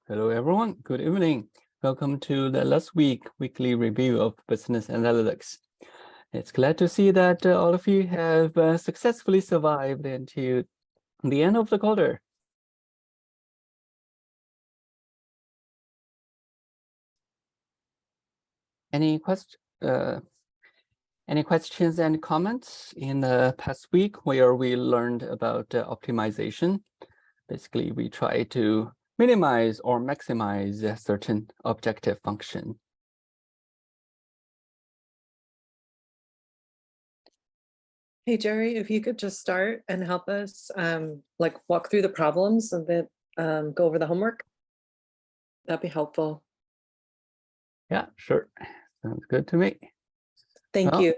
Hello, everyone. Good evening. Welcome to the last weekly review of business analytics. It's glad to see that all of you have successfully survived until the end of the quarter. Any questions and comments in the past week where we learned about optimization? Basically, we try to minimize or maximize a certain objective function. Hey, Jerry, if you could just start and help us like walk through the problems and then go over the homework, that'd be helpful. Yeah, sure. Sounds good to me. Thank you.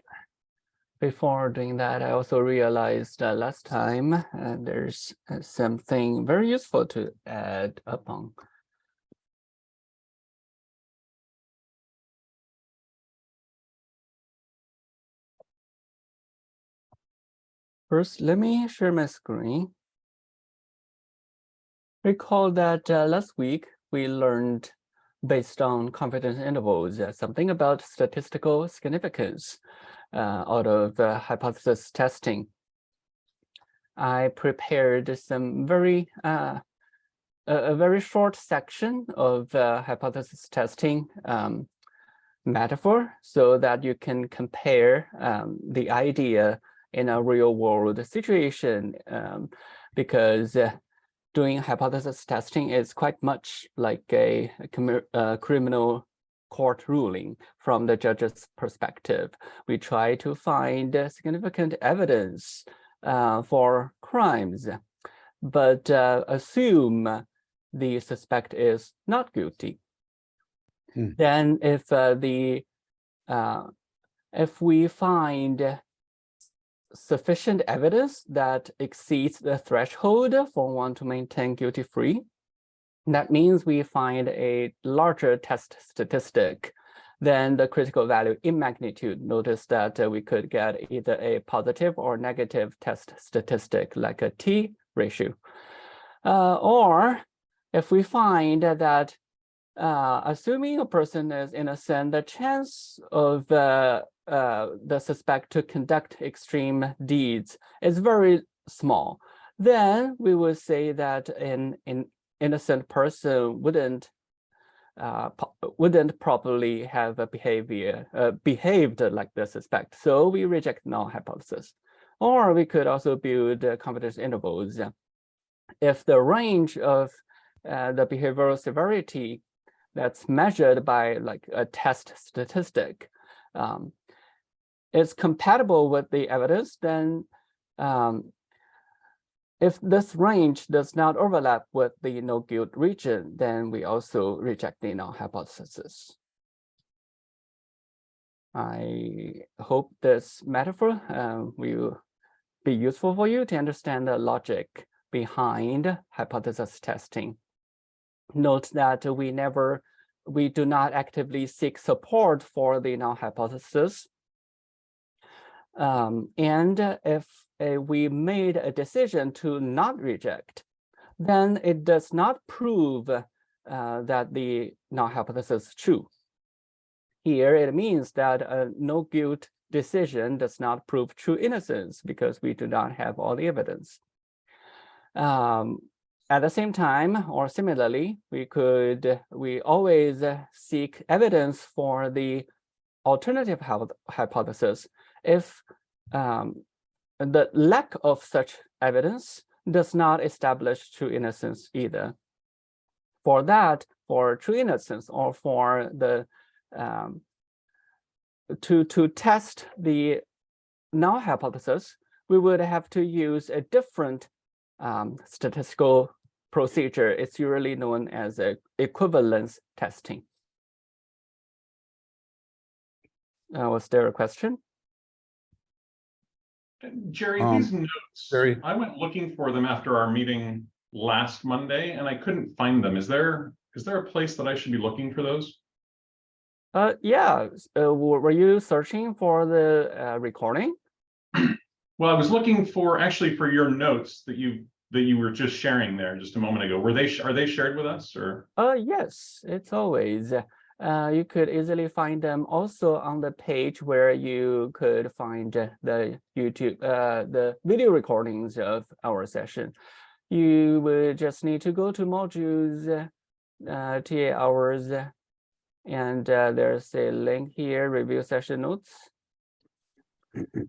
Before doing that, I also realized last time there's something very useful to add upon. First, let me share my screen. Recall that last week we learned, based on confidence intervals, something about statistical significance out of hypothesis testing. I prepared some a very short section of hypothesis testing metaphor so that you can compare the idea in a real world situation, because doing hypothesis testing is quite much like a criminal court ruling from the judge's perspective. We try to find significant evidence for crimes, but assume the suspect is not guilty. Then if we find sufficient evidence that exceeds the threshold for one to maintain guilty-free, that means we find a larger test statistic than the critical value in magnitude. Notice that we could get either a positive or negative test statistic, like a T ratio. Or if we find that assuming a person is innocent, the chance of the suspect to conduct extreme deeds is very small, then we would say that an innocent person wouldn't properly have a behaved like the suspect. So we reject null hypothesis. Or we could also build confidence intervals. If the range of the behavioral severity that's measured by like a test statistic is compatible with the evidence, then if this range does not overlap with the no guilt region, then we also reject the null hypothesis. I hope this metaphor will be useful for you to understand the logic behind hypothesis testing. Note that we do not actively seek support for the null hypothesis. And if we made a decision to not reject, then it does not prove that the null hypothesis is true. Here, it means that a no guilt decision does not prove true innocence because we do not have all the evidence. At the same time, or similarly, we always seek evidence for the alternative hypothesis if the lack of such evidence does not establish true innocence either. For that, for true innocence, or for the to test the null hypothesis, we would have to use a different statistical procedure. It's usually known as equivalence testing. Was there a question? Jerry, these notes, I went looking for them after our meeting last Monday and I couldn't find them. Is there a place that I should be looking for those? Yeah. Were you searching for the recording? Well, I was looking for your notes that you that you were just sharing there just a moment ago, are they shared with us, or? Yes, it's always. You could easily find them also on the page where you could find the YouTube, the video recordings of our session. You would just need to go to modules, TA hours, and there's a link here, review session notes.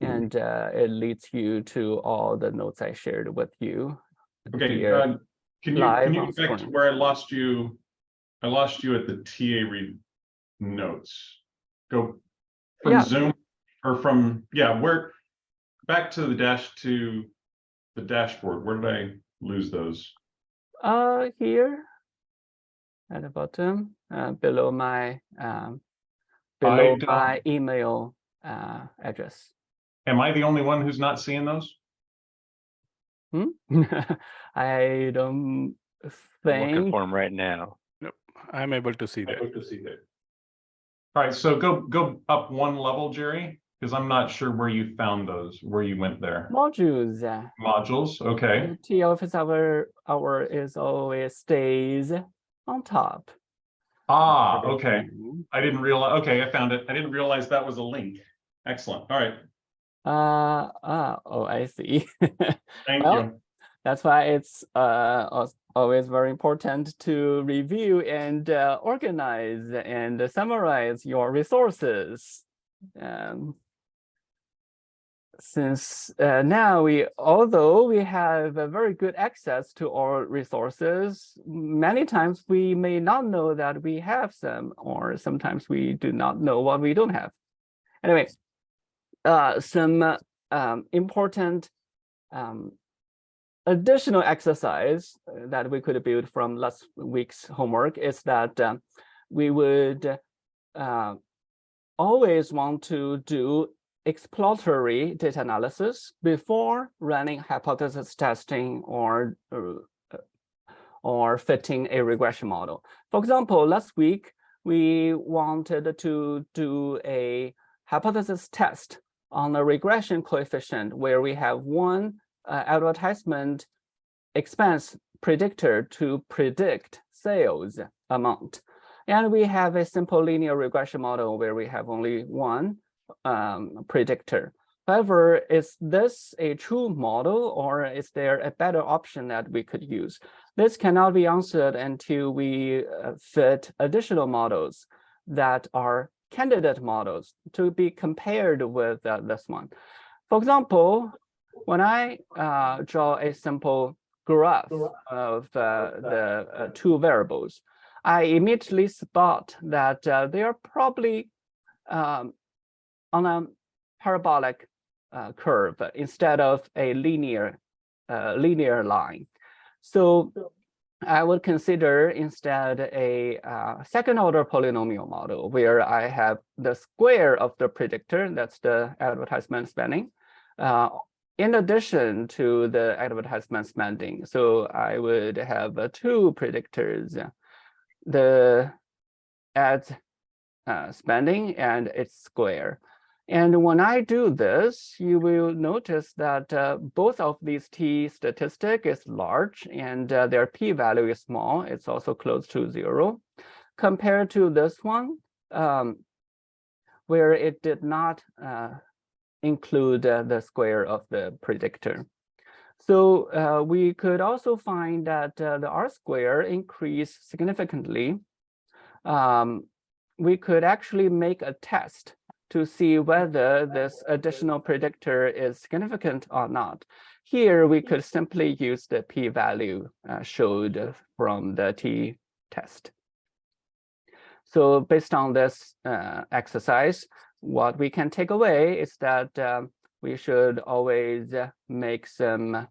And it leads you to all the notes I shared with you. Okay, here, can live you on get back to screen. where I lost you? I lost you at the TA read notes. Go from Yeah. Zoom or from, yeah, where, back to the dashboard. Where did I lose those? Here at the bottom, below my email address. Am I the only one who's not seeing those? I don't I'm looking think. for them right now. Yep, I'm able to see that. All right, so go up one level, Jerry, because I'm not sure where you found those, where you went there. Modules. Modules, okay. The office hour is always stays on top. Ah, okay. I didn't realize, okay, I found it. I didn't realize that was a link. Excellent. All right. Oh, I see. Thank Well, you. that's why it's always very important to review and organize and summarize your resources. Since now although we have a very good access to our resources, many times we may not know that we have some, or sometimes we do not know what we don't have. Anyway, some important additional exercise that we could build from last week's homework is that we would always want to do exploratory data analysis before running hypothesis testing or fitting a regression model. For example, last week, we wanted to do a hypothesis test on a regression coefficient where we have one advertisement expense predictor to predict sales amount. And we have a simple linear regression model where we have only one predictor. However, is this a true model, or is there a better option that we could use? This cannot be answered until we fit additional models that are candidate models to be compared with this one. For example, when I draw a simple graph of the two variables, I immediately spot that they are probably on a parabolic curve instead of a linear line. So I would consider instead a second order polynomial model where I have the square of the predictor, that's the advertisement spending, in addition to the advertisement spending. So I would have two predictors, the ad spending and its square. And when I do this, you will notice that both of these t statistic is large and their p-value is small. It's also close to 0, compared to this one, where it did not include the square of the predictor. So we could also find that the R-square increased significantly. We could actually make a test to see whether this additional predictor is significant or not. Here, we could simply use the p-value showed from the t-test. So based on this exercise, what we can take away is that we should always make some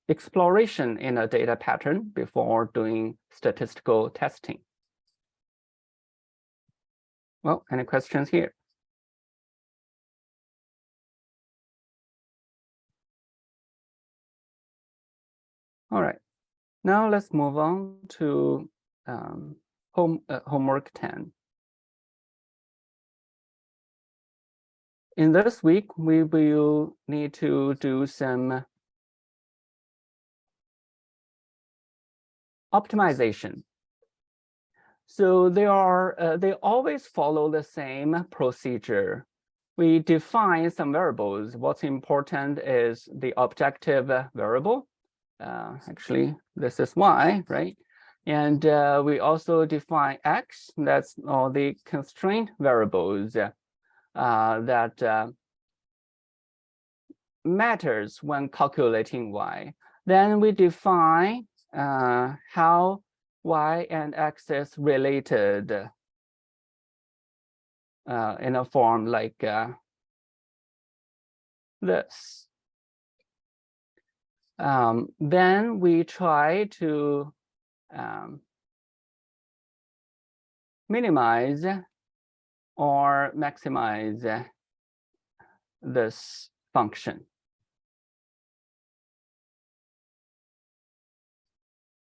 exploration in a data pattern before doing statistical testing. Well, any questions here? All right, now let's move on to homework 10. In this week, we will need to do some optimization. So they always follow the same procedure. We define some variables. What's important is the objective variable. Actually, this is y, right? And we also define x. That's all the constraint variables that matters when calculating y. Then we define how y and x is related in a form like this. Then we try to minimize or maximize this function.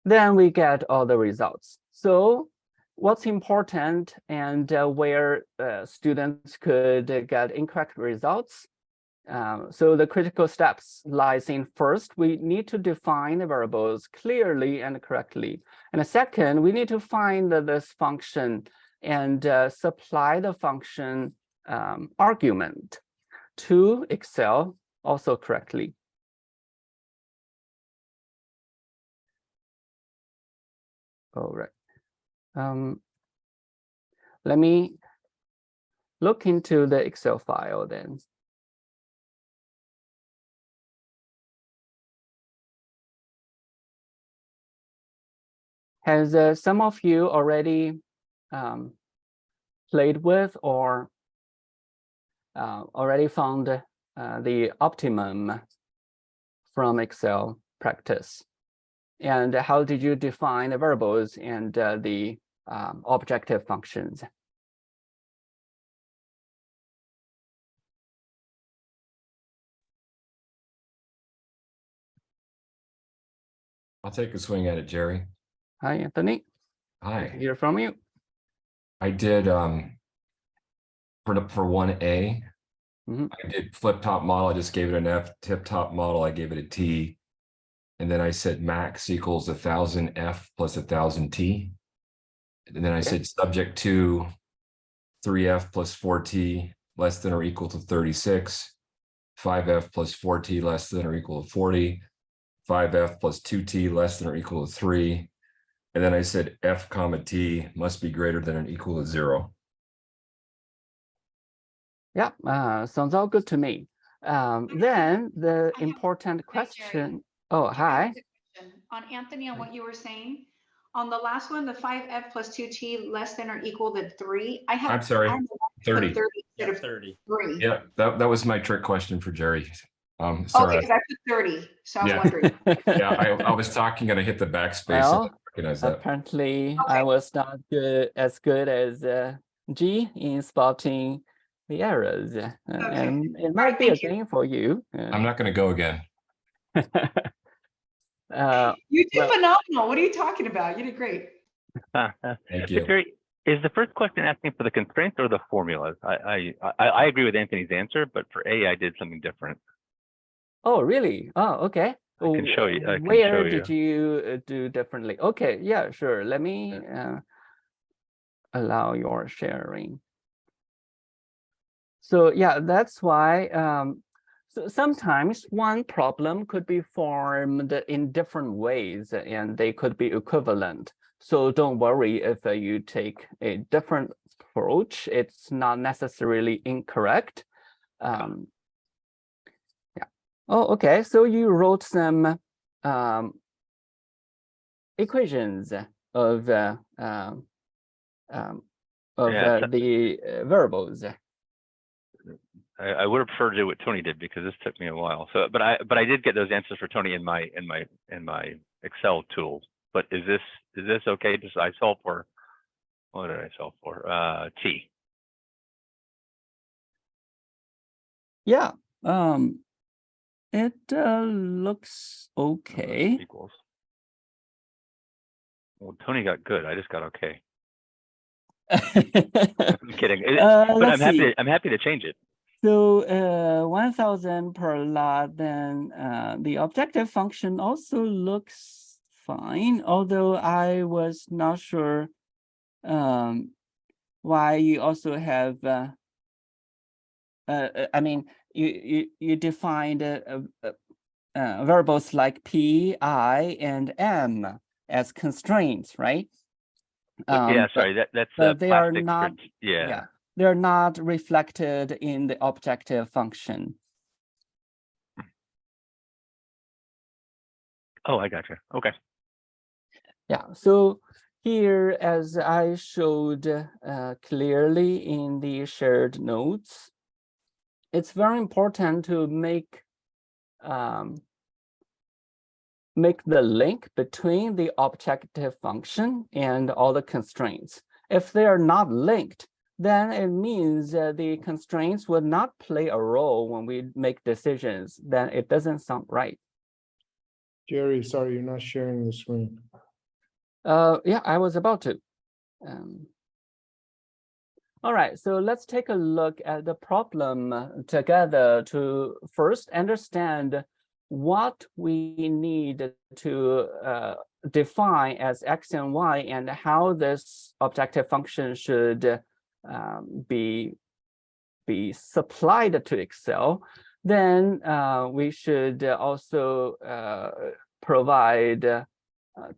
Then we get all the results. So what's important and where students could get incorrect results. So the critical steps lies in first, we need to define the variables clearly and correctly. And second, we need to find this function and supply the function argument to Excel also correctly. All right. Let me look into the Excel file then. Has some of you already played with or already found the optimum from Excel practice? And how did you define the variables and the objective functions? I'll take a swing at it, Jerry. Hi, Anthony. Hi. Good to hear from you. I did for 1A, I did flip top model. I just gave it an F. Tip top model, I gave it a T. And then I said max equals 1000 F plus 1000 T. And then I said subject to 3F plus 4T less than or equal to 36, 5F plus 4T less than or equal to 40, 5F plus 2T less than or equal to 3. And then I said F comma T must be greater than or equal to 0. Yeah, sounds all good to me. Then the important question. Oh, hi. On Anthony, on what you were saying, on the last one, the 5F plus 2T less than or equal to 3. I'm sorry, 30. 30 instead of 30. 3. Yeah, that was my trick question for Jerry. Okay, Sorry. because I put 30, so I was Yeah. wondering. Yeah, I was talking and I hit the backspace. Well, and I recognize that. apparently I was not as good as G in spotting the errors, and it might be a game for you. I'm not going to go again. You did phenomenal. What are you talking about? You did great. Thank you. Jerry, is the first question asking for the constraints or the formulas? I agree with Anthony's answer, but for A, I did something different. Oh, really? Oh, okay. I can show you. Where did you do differently? Okay, yeah, sure. Let me allow your sharing. So yeah, that's why so sometimes one problem could be formed in different ways and they could be equivalent. So don't worry if you take a different approach, it's not necessarily incorrect. Yeah. Oh, okay. So you wrote some equations of the variables. I would have preferred to do what Tony did because this took me a while. So, but I did get those answers for Tony in my Excel tool. But is this okay? Just I solved for, what did I solve for? T. Yeah. It looks okay. Equals. Well, Tony got good. I just got okay. I'm kidding. But I'm happy to change it. So 1000 per lot, then the objective function also looks fine, although I was not sure why you also have I mean, you defined variables like P, I, and M as constraints, right? Yeah, sorry, that's but they are plastic not. yeah. They're not reflected in the objective function. Oh, I gotcha. Okay. Yeah. So here, as I showed clearly in the shared notes, it's very important to make the link between the objective function and all the constraints. If they are not linked, then it means the constraints would not play a role when we make decisions. Then it doesn't sound right. Jerry, sorry, you're not sharing the screen. Yeah, I was about to. All right, so let's take a look at the problem together to first understand what we need to define as x and y and how this objective function should be supplied to Excel. Then we should also provide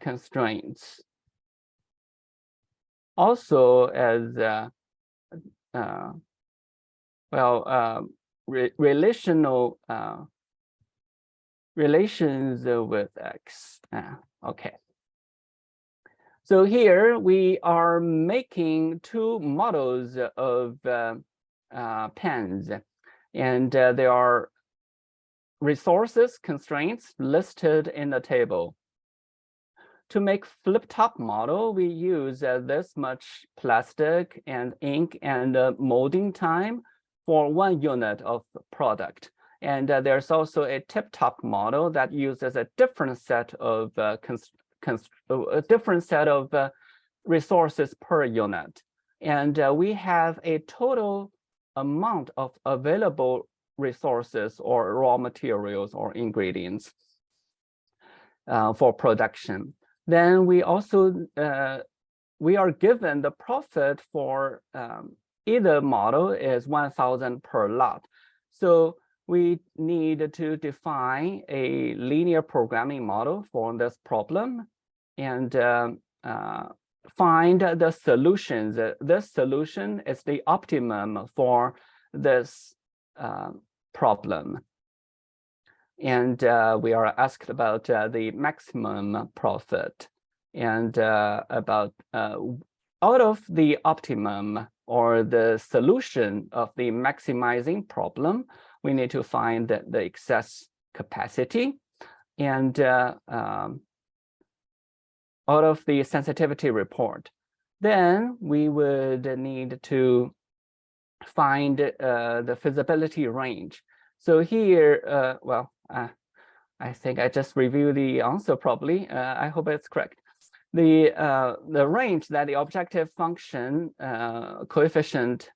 constraints. Also, as relational relations with x. Okay. So here we are making two models of pens, and there are resources constraints listed in the table. To make flip-top model, we use this much plastic and ink and molding time for 1 unit of product. And there's also a tip-top model that uses a different set of resources per unit. And we have a total amount of available resources or raw materials or ingredients for production. Then we also we are given the profit for either model is 1,000 per lot. So we need to define a linear programming model for this problem and find the solutions. This solution is the optimum for this problem. And we are asked about the maximum profit and about out of the optimum or the solution of the maximizing problem, we need to find the excess capacity. And out of the sensitivity report, then we would need to find the feasibility range. So here, I think I just reviewed the answer probably. I hope it's correct. The range that the objective function coefficient,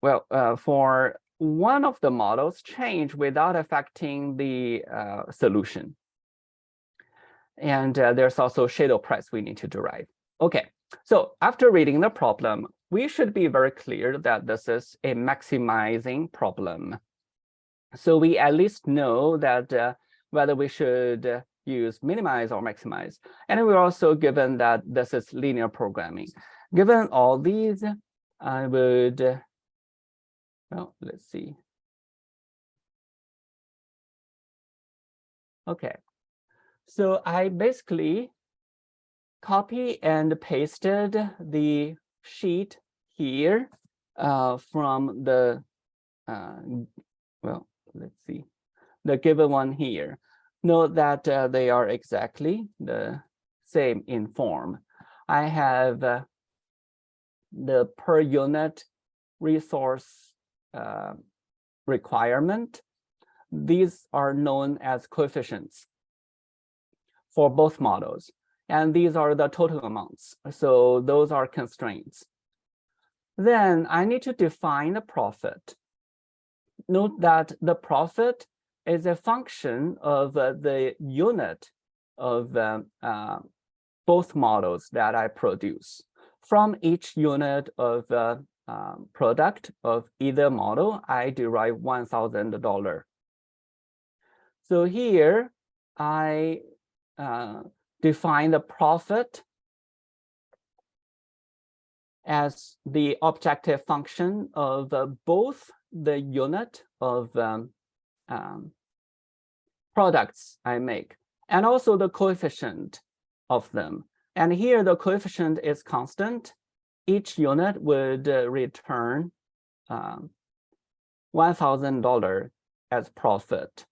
for one of the models change without affecting the solution. And there's also shadow price we need to derive. Okay, so after reading the problem, we should be very clear that this is a maximizing problem. So we at least know that whether we should use minimize or maximize. And we're also given that this is linear programming. Given all these, I would, well, let's see. Okay, so I basically copy and pasted the sheet here from the, well, let's see, the given one here. Note that they are exactly the same in form. I have the per unit resource requirement. These are known as coefficients for both models. And these are the total amounts. So those are constraints. Then I need to define the profit. Note that the profit is a function of the unit of both models that I produce. From each unit of product of either model, I derive $1,000. So here I define the profit as the objective function of both the unit of products I make and also the coefficient of them. And here the coefficient is constant. Each unit would return $1,000 as profit.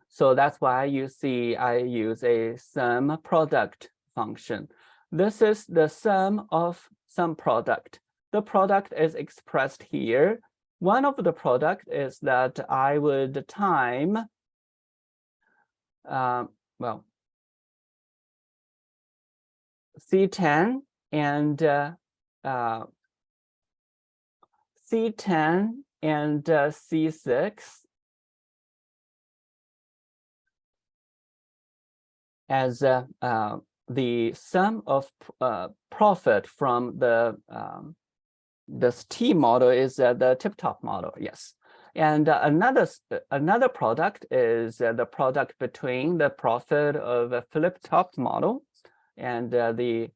So that's why you see I use a sum product function. This is the sum of some product. The product is expressed here. One of the product is that I would time, C10 and C10 and C6 as the sum of profit from this T model is the tip-top model, yes. And another product is the product between the profit of a flip-top model and the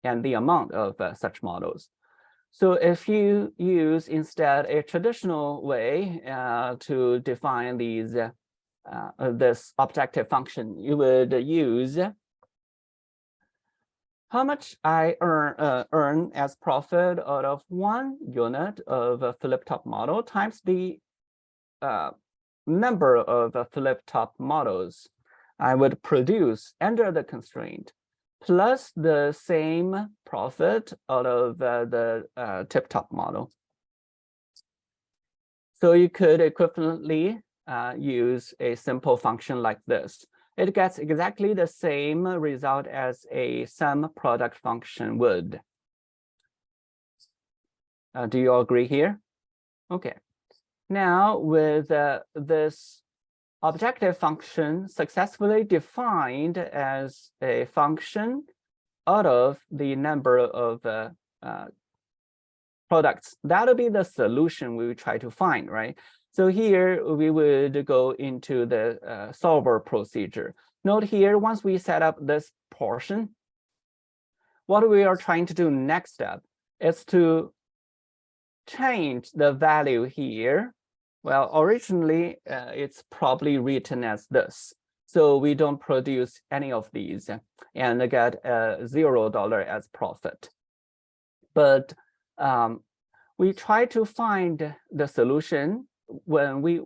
amount of such models. So if you use instead a traditional way to define these this objective function, you would use how much I earn as profit out of 1 unit of a flip-top model times the number of flip-top models I would produce under the constraint, plus the same profit out of the tip-top model. So you could equivalently use a simple function like this. It gets exactly the same result as a sum product function would. Do you all agree here? Okay. Now with this objective function successfully defined as a function out of the number of products, that'll be the solution we would try to find, right? So here we would go into the solver procedure. Note here, once we set up this portion, what we are trying to do next step is to change the value here. Well, originally it's probably written as this. So we don't produce any of these and get $0 as profit. But we try to find the solution when we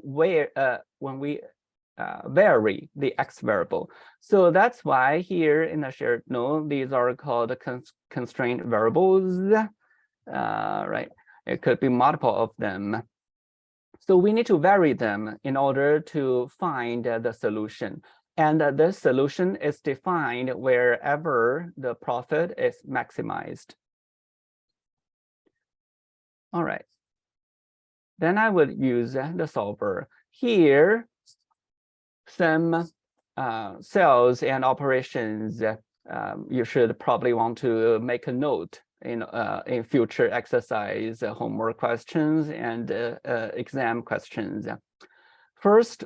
vary the x variable. So that's why here in the shared node, these are called constraint variables, right? It could be multiple of them. So we need to vary them in order to find the solution. And this solution is defined wherever the profit is maximized. All right. Then I would use the solver. Here, some cells and operations, you should probably want to make a note in future exercise, homework questions, and exam questions. First,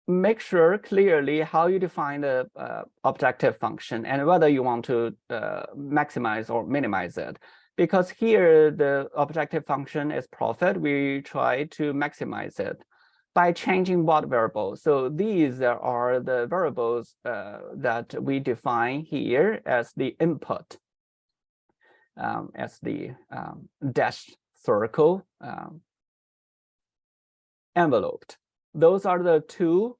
make sure clearly how you define the objective function and whether you want to maximize or minimize it. Because here the objective function is profit, we try to maximize it by changing what variable. So these are the variables that we define here as the input, as the dashed circle enveloped. Those are the two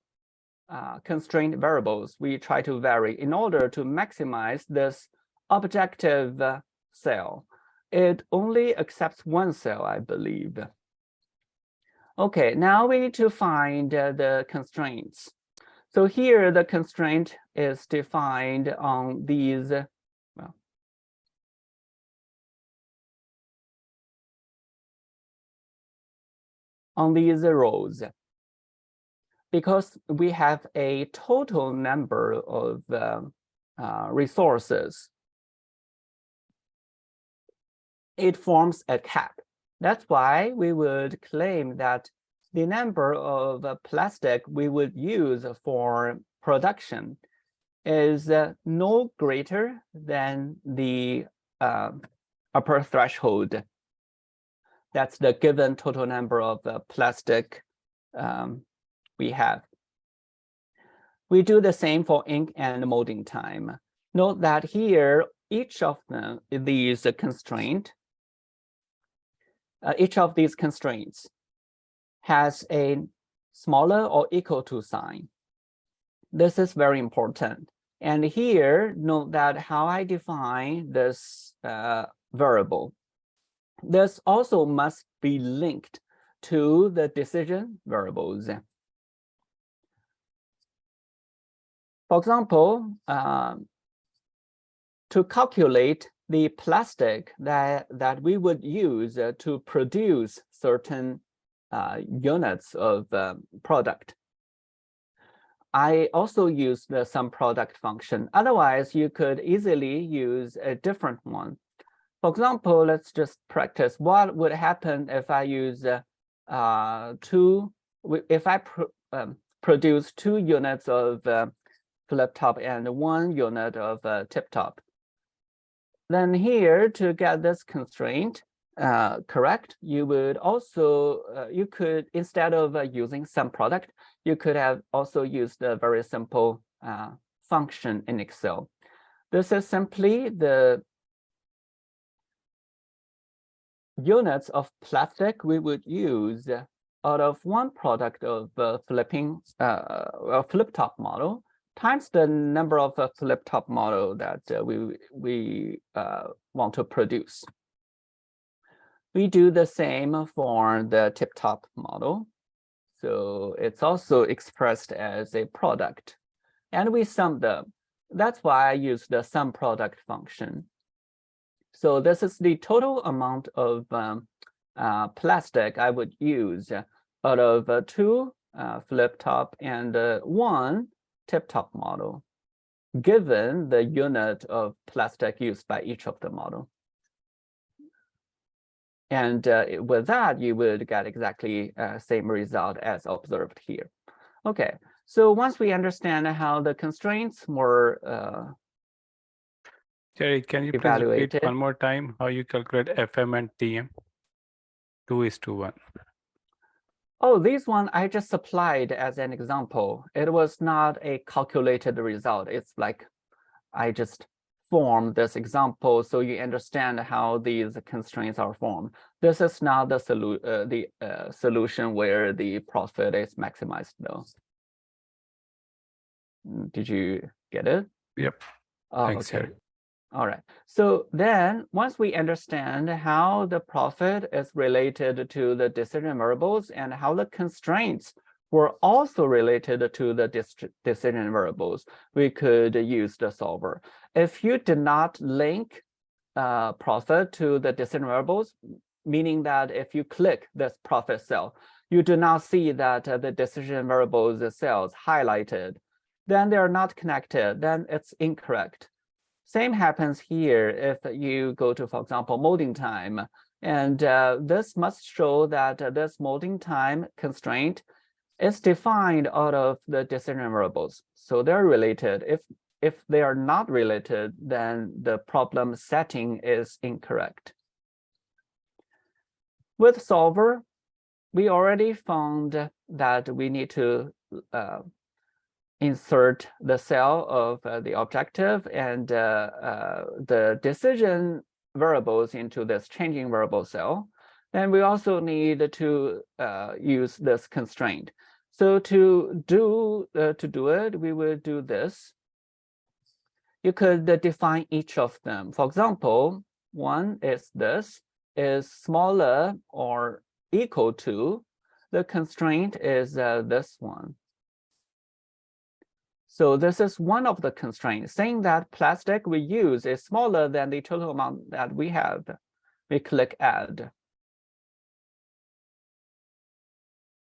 constraint variables we try to vary in order to maximize this objective cell. It only accepts one cell, I believe. Okay, now we need to find the constraints. So here the constraint is defined on these, well, on these rows. because we have a total number of resources, it forms a cap. That's why we would claim that the number of plastic we would use for production is no greater than the upper threshold. That's the given total number of plastic we have. We do the same for ink and molding time. Note that here, each of these constraints has a smaller or equal to sign. This is very important. And here, note that how I define this variable. This also must be linked to the decision variables. For example, to calculate the plastic that we would use to produce certain units of product, I also use the sum product function. Otherwise, you could easily use a different one. For example, let's just practice what would happen if I use produce 2 units of flip top and 1 unit of tip top. Then here, to get this constraint correct, you would also you could, instead of using sum product, you could have also used a very simple function in Excel. This is simply the units of plastic we would use out of one product of flip top model times the number of flip top model that we want to produce. We do the same for the tip top model. So it's also expressed as a product, and we sum them. That's why I use the sum product function. So this is the total amount of plastic I would use out of 2 flip top and 1 tip top model, given the unit of plastic used by each of the model. And with that, you would get exactly same result as observed here. Okay, so once we understand how the constraints were Jerry, can you please evaluated. repeat one more time how you calculate FM and TM? 2:1. Oh, this one I just supplied as an example. It was not a calculated result. It's like I just formed this example so you understand how these constraints are formed. This is not the solution where the profit is maximized, though. Did you get it? Yep. Oh, Thanks, okay. Jerry. All right. So then once we understand how the profit is related to the decision variables and how the constraints were also related to the decision variables, we could use the solver. If you did not link profit to the decision variables, meaning that if you click this profit cell, you do not see that the decision variables cells highlighted, then they're not connected, then it's incorrect. Same happens here if you go to, for example, molding time. And this must show that this molding time constraint is defined out of the decision variables. So they're related. If they are not related, then the problem setting is incorrect. With solver, we already found that we need to insert the cell of the objective and the decision variables into this changing variable cell. Then we also need to use this constraint. So to do it, we will do this. You could define each of them. For example, one is this, is smaller or equal to, the constraint is this one. So this is one of the constraints, saying that plastic we use is smaller than the total amount that we have. We click add.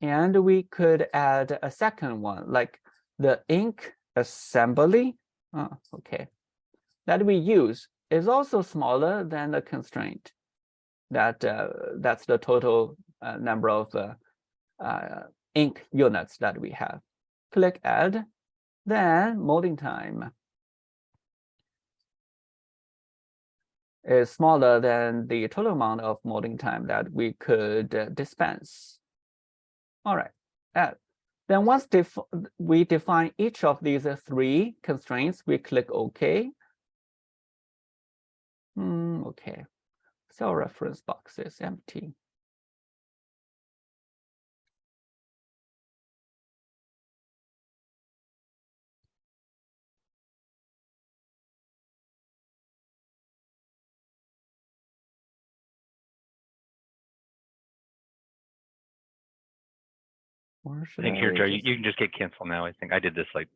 And we could add a second one, like the ink assembly. Okay, that we use is also smaller than the constraint. That's the total number of ink units that we have. Click add, then molding time is smaller than the total amount of molding time that we could dispense. All right, then once we define each of these 3 constraints, we click OK. Okay, cell reference box is empty. Or I should think here, Jerry, just- you can just get cancel now. I think I did this like,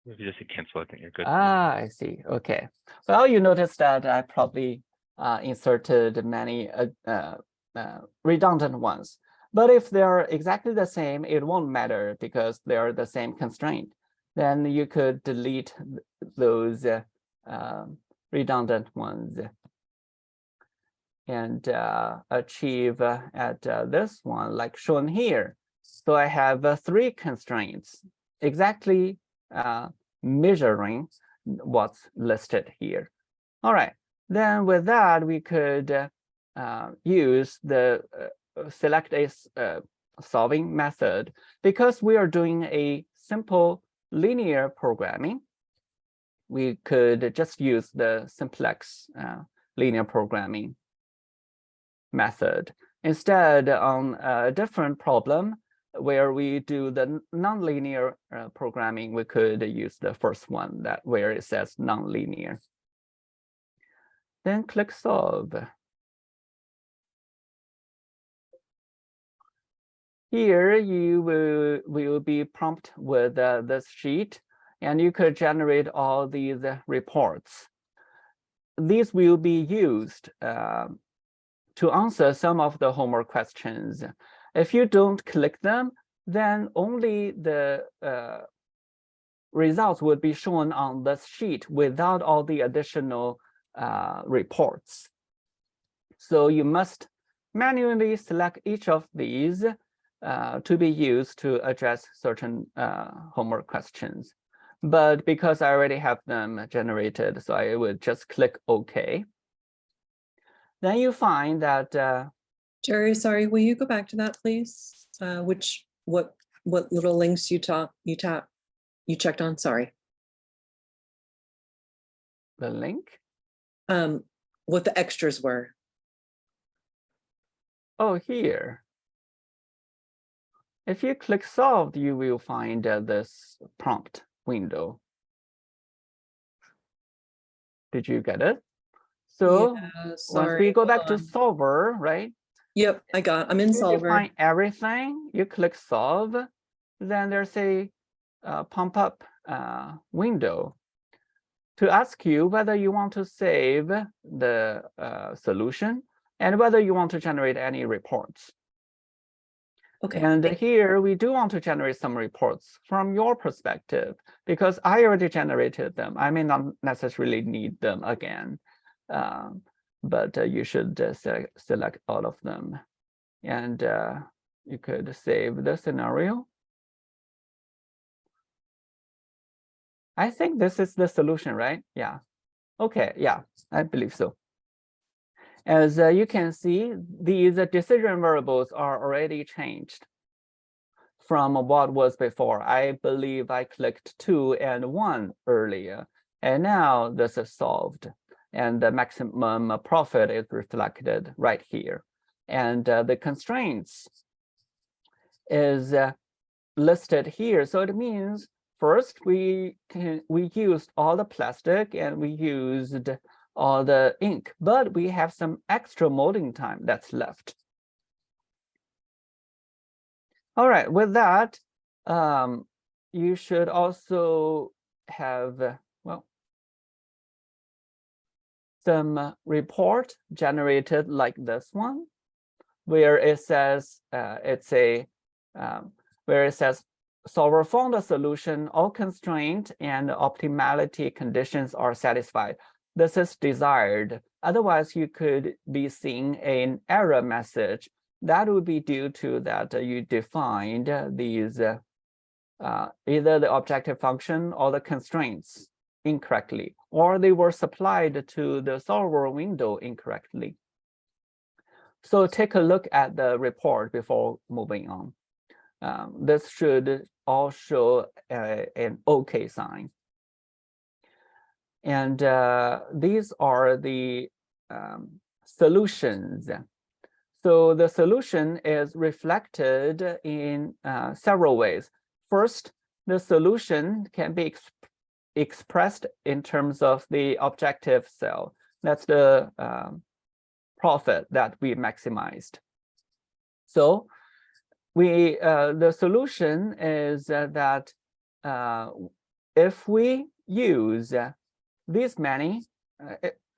if you just hit cancel, I think you're good. I see. Okay. Well, you notice that I probably inserted many redundant ones. But if they're exactly the same, it won't matter because they're the same constraint. Then you could delete those redundant ones and achieve at this one, like shown here. So I have 3 constraints exactly measuring what's listed here. All right, then with that, we could use the select a solving method. Because we are doing a simple linear programming, we could just use the simplex linear programming method. Instead, on a different problem where we do the nonlinear programming, we could use the first one, that where it says nonlinear. Then click solve. Here you will be prompted with this sheet, and you could generate all these reports. These will be used to answer some of the homework questions. If you don't click them, then only the results would be shown on this sheet without all the additional reports. So you must manually select each of these to be used to address certain homework questions. But because I already have them generated, so I would just click OK. Then you find that Jerry, sorry, will you go back to that, please? What little links you checked on? Sorry. the link. What the extras were. Oh, here. If you click solved, you will find this prompt window. Did you get it? So once we go back to solver, right? Yep, I'm in You solver. define everything, you click solve, then there's a pop-up window to ask you whether you want to save the solution and whether you want to generate any reports. Okay. And here we do want to generate some reports from your perspective, because I already generated them. I may not necessarily need them again, but you should select all of them. And you could save the scenario. I think this is the solution, right? Yeah. Okay, yeah, I believe so. As you can see, these decision variables are already changed from what was before. I believe I clicked 2 and 1 earlier, and now this is solved. And the maximum profit is reflected right here. And the constraints is listed here. So it means first we used all the plastic and we used all the ink, but we have some extra molding time that's left. All right, with that, you should also have, well, some report generated like this one, where it says it's a where it says solver found a solution, all constraint and optimality conditions are satisfied. This is desired. Otherwise, you could be seeing an error message. That would be due to that you defined these either the objective function or the constraints incorrectly, or they were supplied to the solver window incorrectly. So take a look at the report before moving on. This should all show an OK sign. And these are the solutions. So the solution is reflected in several ways. First, the solution can be expressed in terms of the objective cell. That's the profit that we maximized. So the solution is that if we use these many,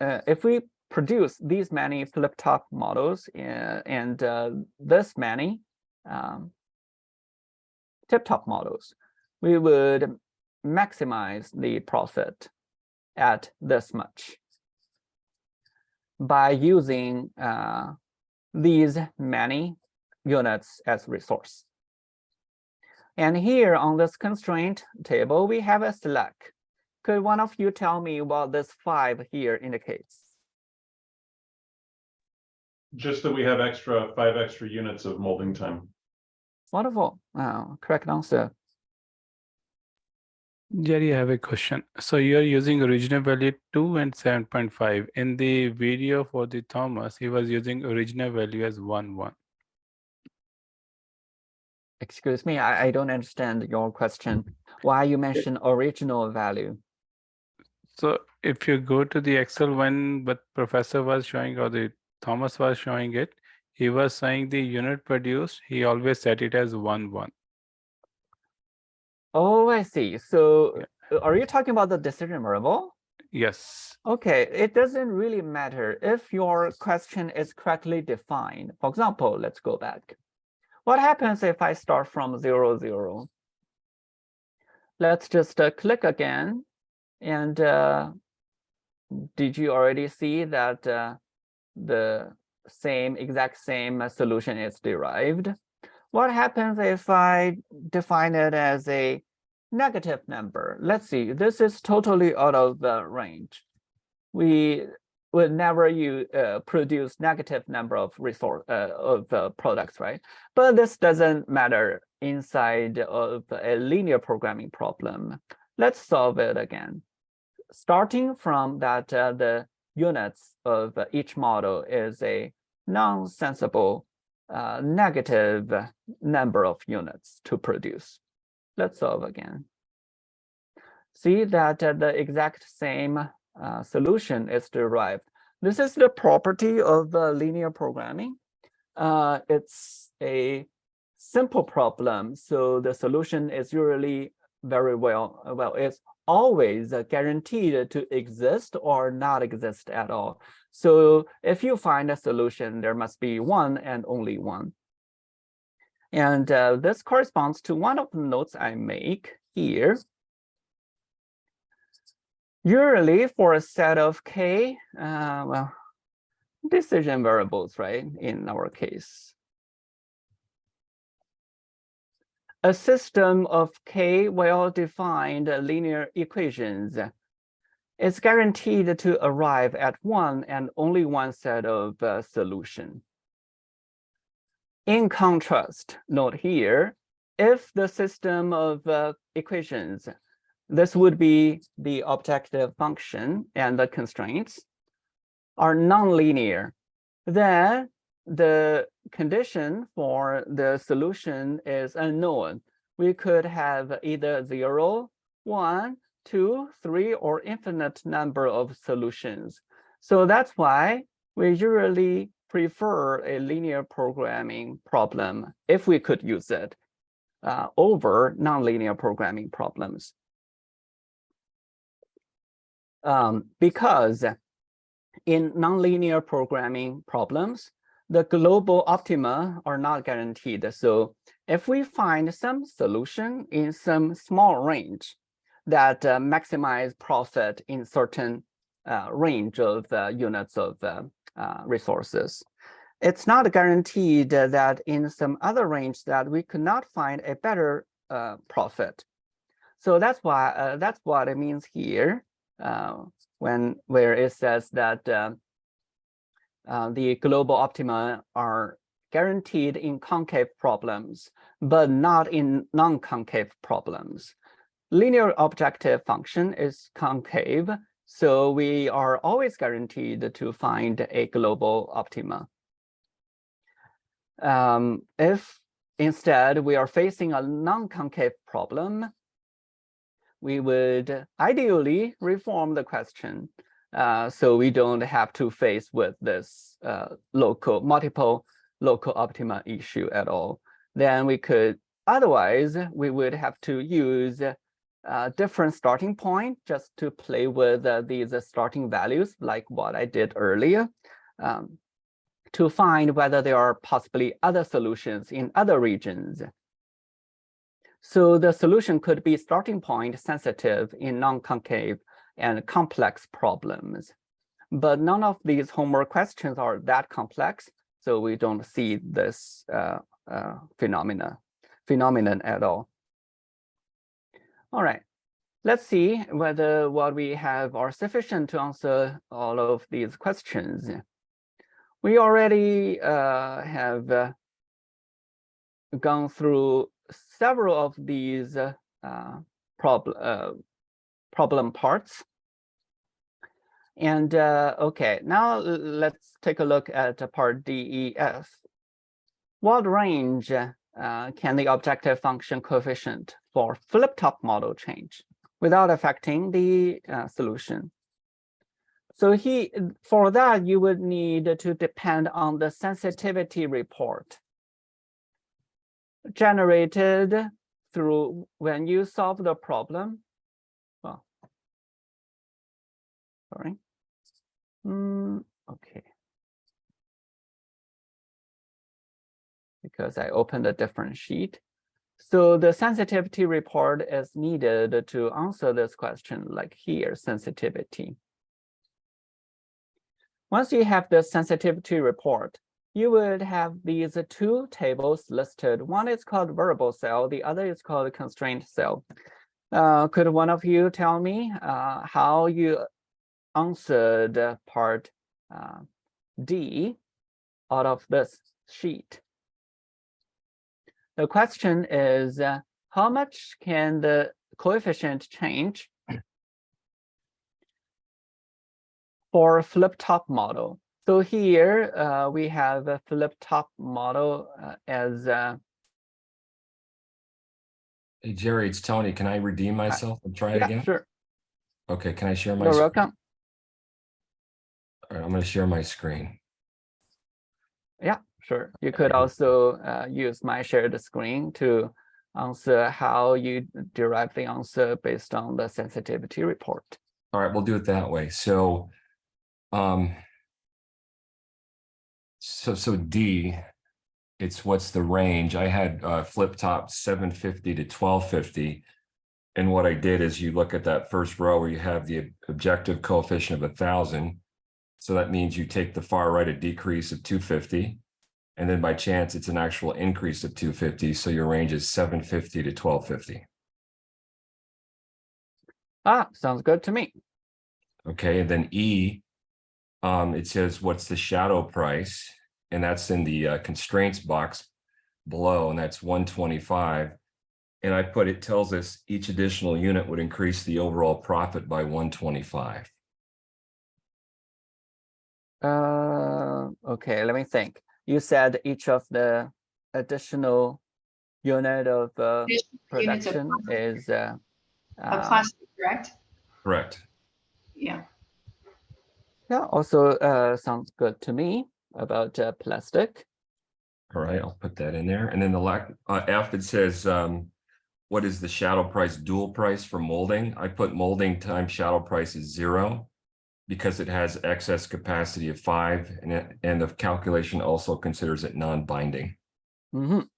if we produce these many flip-top models and this many tip-top models, we would maximize the profit at this much by using these many units as resource. And here on this constraint table, we have a slack. Could one of you tell me what this 5 here indicates? Just that we have 5 extra units of molding time. Wonderful. Correct answer. Jerry, I have a question. So you're using original value 2 and 7.5. In the video for the Thomas, he was using original value as 1. Excuse me, I don't understand your question. Why you mention original value? So if you go to the Excel when but professor was showing or the Thomas was showing it, he was saying the unit produced, he always set it as 1. Oh, I see. So are you talking about the decision variable? Yes. Okay, it doesn't really matter if your question is correctly defined. For example, let's go back. What happens if I start from 0, 0? Let's just click again. And did you already see that the exact same solution is derived? What happens if I define it as a negative number? Let's see, this is totally out of the range. We would never produce negative number of products, right? But this doesn't matter inside of a linear programming problem. Let's solve it again. Starting from that the units of each model is a non-sensible negative number of units to produce. Let's solve again. See that the exact same solution is derived. This is the property of linear programming. It's a simple problem, so the solution is usually very it's always guaranteed to exist or not exist at all. So if you find a solution, there must be one and only one. And this corresponds to one of the notes I make here. Usually for a set of k, decision variables, right, in our case. A system of k well-defined linear equations is guaranteed to arrive at one and only one set of solution. In contrast, note here, if the system of equations, this would be the objective function and the constraints, are nonlinear, then the condition for the solution is unknown. We could have either 0, 1, 2, 3, or infinite number of solutions. So that's why we usually prefer a linear programming problem, if we could use it, over nonlinear programming problems. Because in nonlinear programming problems, the global optima are not guaranteed. So if we find some solution in some small range that maximize profit in certain range of units of resources, it's not guaranteed that in some other range that we could not find a better profit. So that's why that's what it means here where it says that the global optima are guaranteed in concave problems, but not in non-concave problems. Linear objective function is concave, so we are always guaranteed to find a global optima. If instead we are facing a non-concave problem, we would ideally reform the question so we don't have to face with this multiple local optima issue at all. Then we could, otherwise we would have to use a different starting point just to play with these starting values like what I did earlier to find whether there are possibly other solutions in other regions. So the solution could be starting point sensitive in non-concave and complex problems. But none of these homework questions are that complex, so we don't see this phenomenon at all. All right, let's see whether what we have are sufficient to answer all of these questions. We already have gone through several of these problem parts. And okay, now let's take a look at part DEF. What range can the objective function coefficient for flip-top model change without affecting the solution? So for that, you would need to depend on the sensitivity report generated through when you solve the problem. Well, sorry. Okay. Because I opened a different sheet. So the sensitivity report is needed to answer this question, like here, sensitivity. Once you have the sensitivity report, you would have these two tables listed. One is called variable cell, the other is called constraint cell. Could one of you tell me how you answered part D out of this sheet? The question is, how much can the coefficient change for a flip-top model? So here we have a flip-top model as Hey, Jerry, it's Tony. Can I redeem myself and try it again? Sure. Okay, can I share my You're screen? welcome. All right, I'm going to share my screen. Yeah, sure. You could also use my shared screen to answer how you derive the answer based on the sensitivity report. All right, we'll do it that way. So, so D, it's what's the range? I had flip top 750 to 1250. And what I did is you look at that first row where you have the objective coefficient of 1,000. So that means you take the far right a decrease of 250. And then by chance, it's an actual increase of 250. So your range is 750 to 1250. Ah, sounds good to me. Okay, and then E, it says what's the shadow price, and that's in the constraints box below, and that's 125. And I put, it tells us each additional unit would increase the overall profit by 125. Okay, let me think. You said each of the additional unit of production is A plastic, correct? Correct. Yeah. yeah, also sounds good to me about plastic. All right, I'll put that in there. And then the F, it says, what is the shadow price dual price for molding? I put molding times shadow price is 0. because it has excess capacity of 5, and the calculation also considers it non-binding.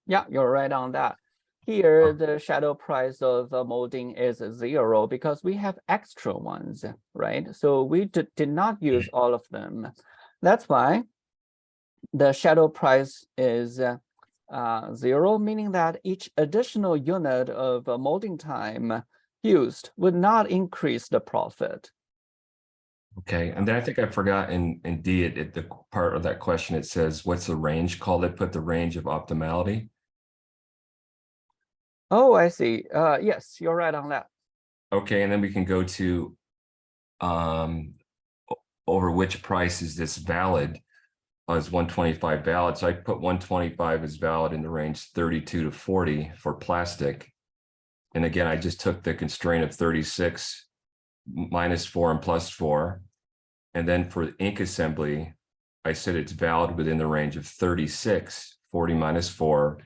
Yeah, you're right on that. Here, the shadow price of the molding is 0 because we have extra ones, right? So we did not use all of them. That's why the shadow price is 0, meaning that each additional unit of molding time used would not increase the profit. Okay, and then I think I forgot in D, at the part of that question, it says, what's the range called? They put the range of optimality. Oh, I see. Yes, you're right on that. Okay, and then we can go to over which price is this valid? Is 125 valid? So I put 125 as valid in the range 32 to 40 for plastic. And again, I just took the constraint of 36 minus 4 and plus 4. And then for ink assembly, I said it's valid within the range of 36, 40 minus 4,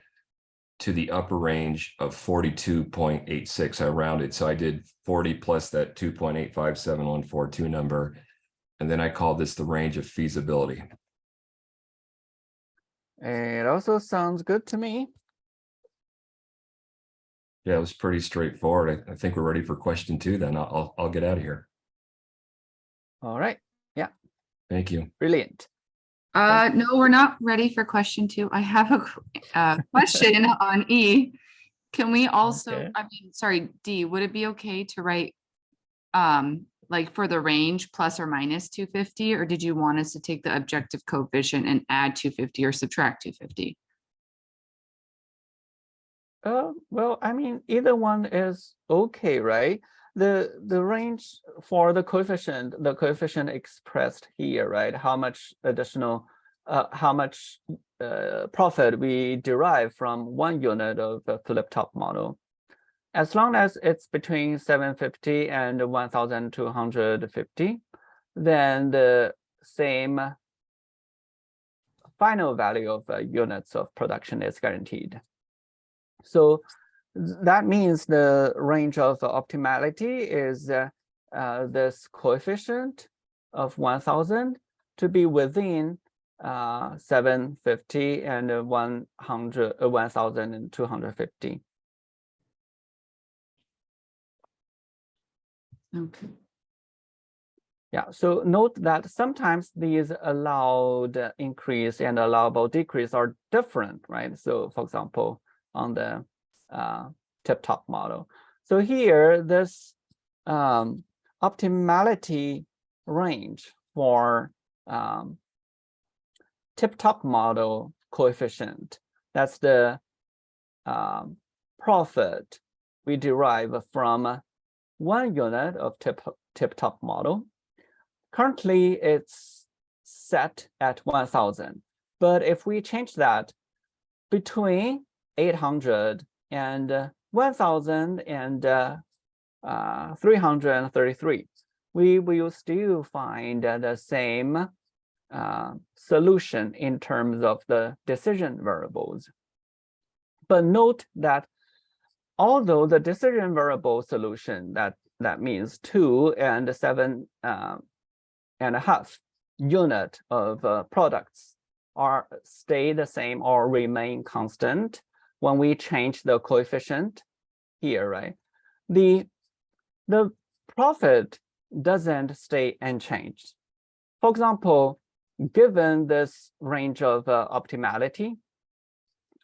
to the upper range of 42.86. I rounded. So I did 40 plus that 2.857142 number. And then I called this the range of feasibility. It also sounds good to me. Yeah, it was pretty straightforward. I think we're ready for question 2 then. I'll get out of here. All right. Yeah. Thank you. Brilliant. No, we're not ready for question 2. I have a question on E. Can we also, Okay. I mean, sorry, D, would it be okay to write like for the range plus or minus 250, or did you want us to take the objective coefficient and add 250 or subtract 250? Well, I mean, either one is okay, right? The range for the coefficient expressed here, right? How much additional, how much profit we derive from 1 unit of the flip-top model. As long as it's between 750 and 1,250, then the same final value of units of production is guaranteed. So that means the range of optimality is this coefficient of 1,000 to be within 750 and 1,250. Okay. Yeah, so note that sometimes these allowed increase and allowable decrease are different, right? So for example, on the tip-top model. So here, this optimality range for tip-top model coefficient, that's the profit we derive from 1 unit of tip-top model. Currently, it's set at 1,000. But if we change that between 800 and 1,000 and 333, we will still find the same solution in terms of the decision variables. But note that although the decision variable solution, that means 2 and 7.5 unit of products stay the same or remain constant when we change the coefficient here, right? The profit doesn't stay unchanged. For example, given this range of optimality,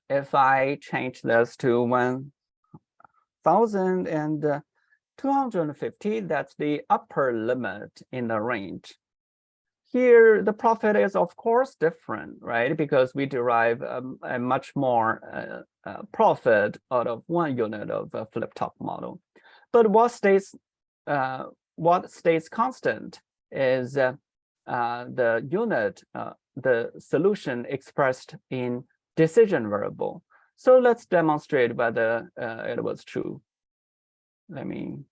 if I change this to 1,250, that's the upper limit in the range. Here, the profit is, of course, different, right? Because we derive a much more profit out of 1 unit of a flip-top model. But what stays constant is the unit, the solution expressed in decision variable. So let's demonstrate whether it was true. Let me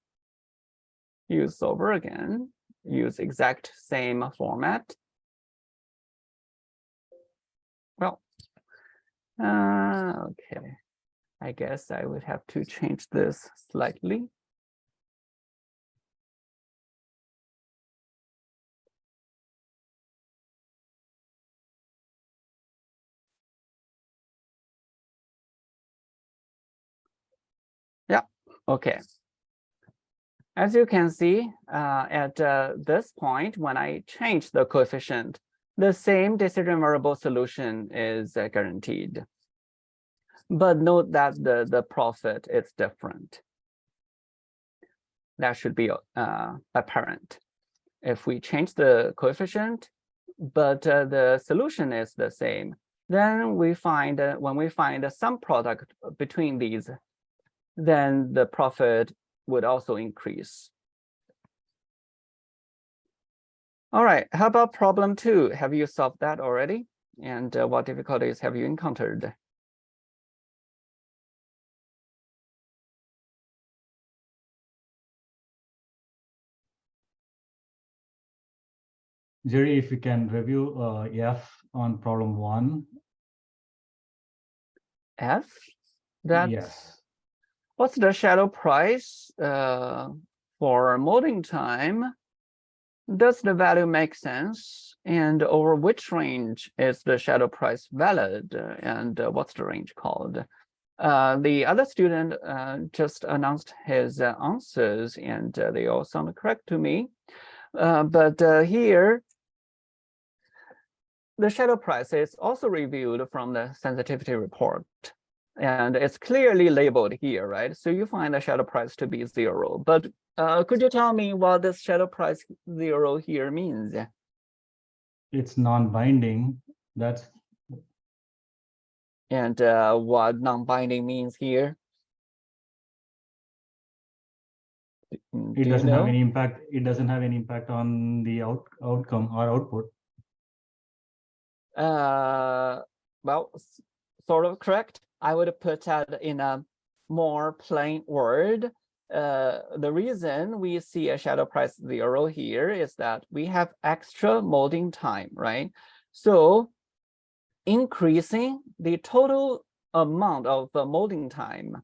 use over again. Use exact same format. Well, okay. I guess I would have to change this slightly. Okay. As you can see, at this point, when I change the coefficient, the same decision variable solution is guaranteed. But note that the profit is different. That should be apparent. If we change the coefficient, but the solution is the same, then we find when we find a sum product between these, then the profit would also increase. All right, how about problem 2? Have you solved that already? And what difficulties have you encountered? Jerry, if you can review F on problem 1. F? That's Yes. what's the shadow price for molding time? Does the value make sense? And over which range is the shadow price valid? And what's the range called? The other student just announced his answers, and they all sound correct to me. But here, the shadow price is also reviewed from the sensitivity report. And it's clearly labeled here, right? So you find the shadow price to be 0. But could you tell me what this shadow price 0 here means? It's non-binding. That's And what non-binding means here? it doesn't have any impact. It doesn't have any impact on the outcome or output. Well, sort of correct. I would put that in a more plain word. The reason we see a shadow price 0 here is that we have extra molding time, right? So increasing the total amount of the molding time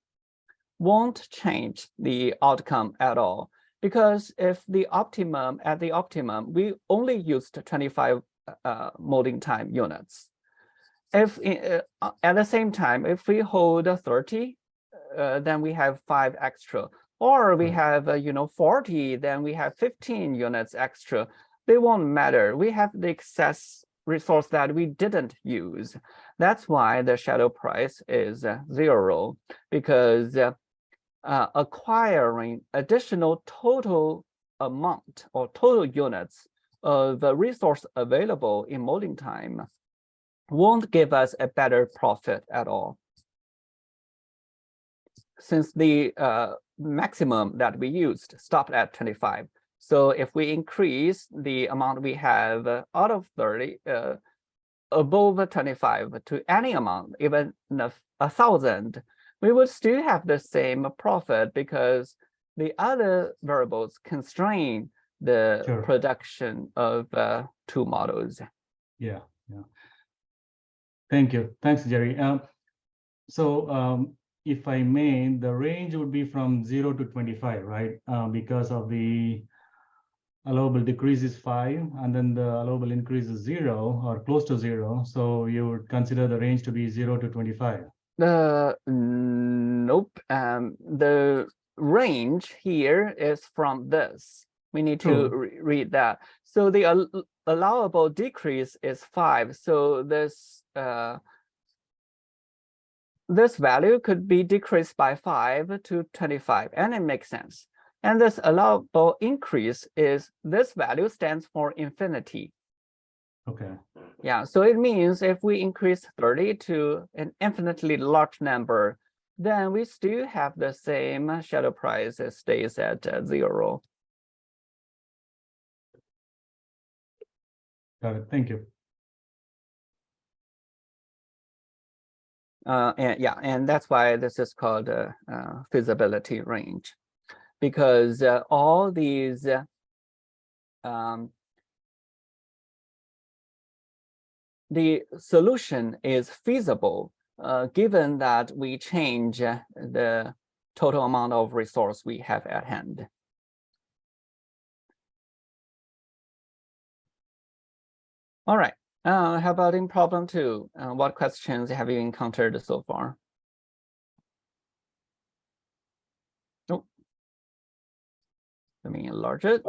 won't change the outcome at all, because if the optimum, at the optimum, we only used 25 molding time units. If at the same time, if we hold 30, then we have 5 extra, or we have 40, then we have 15 units extra. They won't matter. We have the excess resource that we didn't use. That's why the shadow price is 0, because acquiring additional total amount or total units of the resource available in molding time won't give us a better profit at all, since the maximum that we used stopped at 25. So if we increase the amount we have out of 30 above 25 to any amount, even 1,000, we would still have the same profit, because the other variables constrain the production of 2 models. Yeah. Thank you. Thanks, Jerry. If I may, the range would be from 0 to 25, right? Because of the allowable decrease is 5, and then the allowable increase is 0 or close to 0. So you would consider the range to be 0 to 25. Nope. The range here is from this. We need to read that. So the allowable decrease is 5. So this this value could be decreased by 5 to 25, and it makes sense. And this allowable increase is, this value stands for infinity. Okay. Yeah, so it means if we increase 30 to an infinitely large number, then we still have the same shadow price. It stays at 0. Got it. Thank you. And that's why this is called a feasibility range, because all these the solution is feasible given that we change the total amount of resource we have at hand. All right. How about in problem 2? What questions have you encountered so far? Oh, Let me enlarge it.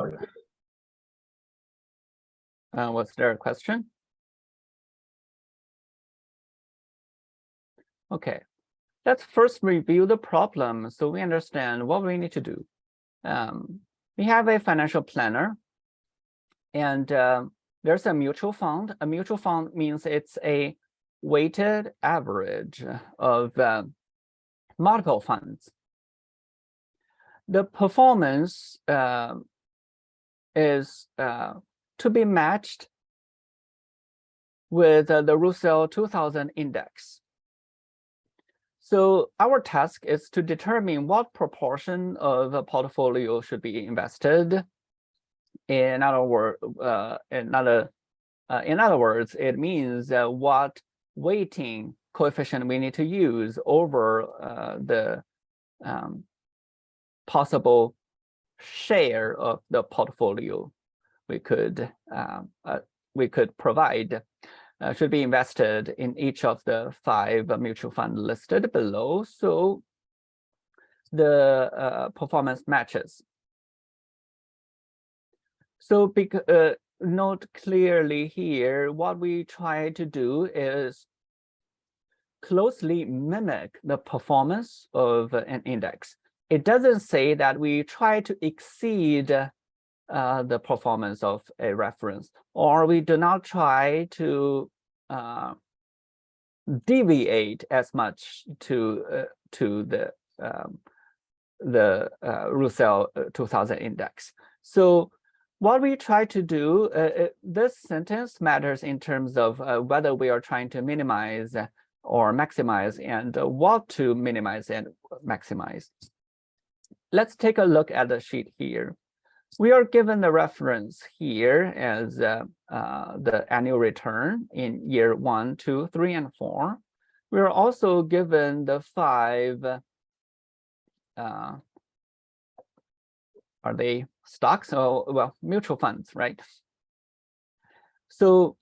Was there a question? Okay, let's first review the problem so we understand what we need to do. We have a financial planner, and there's a mutual fund. A mutual fund means it's a weighted average of multiple funds. The performance is to be matched with the Russell 2000 index. So our task is to determine what proportion of a portfolio should be invested. In other words, it means what weighting coefficient we need to use over the possible share of the portfolio we could provide. Should be invested in each of the 5 mutual funds listed below, so the performance matches. So note clearly here, what we try to do is closely mimic the performance of an index. It doesn't say that we try to exceed the performance of a reference, or we do not try to deviate as much to the Russell 2000 index. So what we try to do, this sentence matters in terms of whether we are trying to minimize or maximize, and what to minimize and maximize. Let's take a look at the sheet here. We are given the reference here as the annual return in year 1, 2, 3, and 4. We are also given the 5, are they stocks? Oh, well, mutual funds, right? So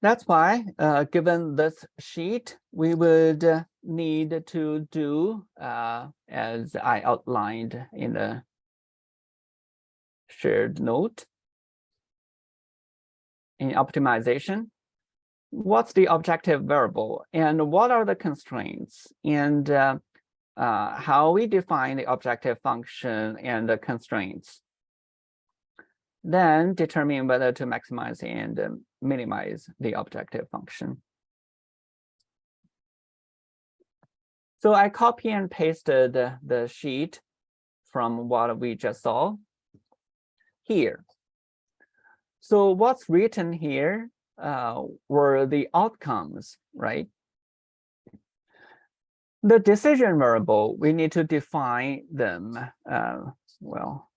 that's why, given this sheet, we would need to do, as I outlined in the shared note, in optimization, what's the objective variable and what are the constraints, and how we define the objective function and the constraints. Then determine whether to maximize and minimize the objective function. So I copy and pasted the sheet from what we just saw here. So what's written here were the outcomes, right? The decision variable, we need to define them. Well,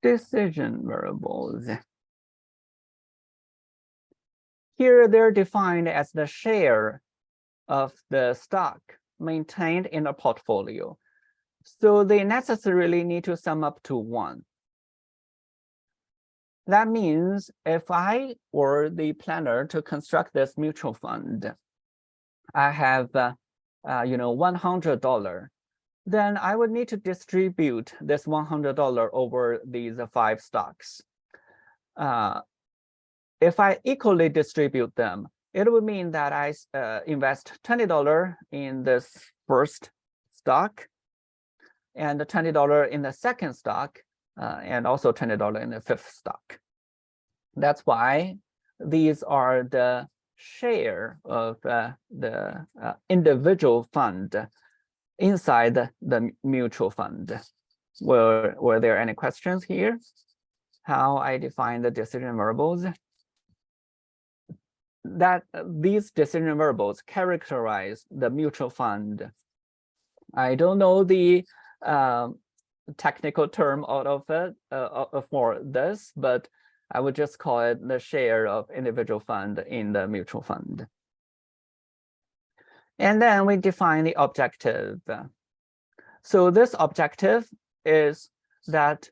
decision variables. Here they're defined as the share of the stock maintained in a portfolio. So they necessarily need to sum up to 1. That means if I were the planner to construct this mutual fund, I have $100, then I would need to distribute this $100 over these 5 stocks. If I equally distribute them, it would mean that I invest $20 in this first stock, and $20 in the second stock, and also $20 in the 5th stock. That's why these are the share of the individual fund inside the mutual fund. Were there any questions here? How I define the decision variables? That these decision variables characterize the mutual fund. I don't know the technical term out of it for this, but I would just call it the share of individual fund in the mutual fund. And then we define the objective. So this objective is that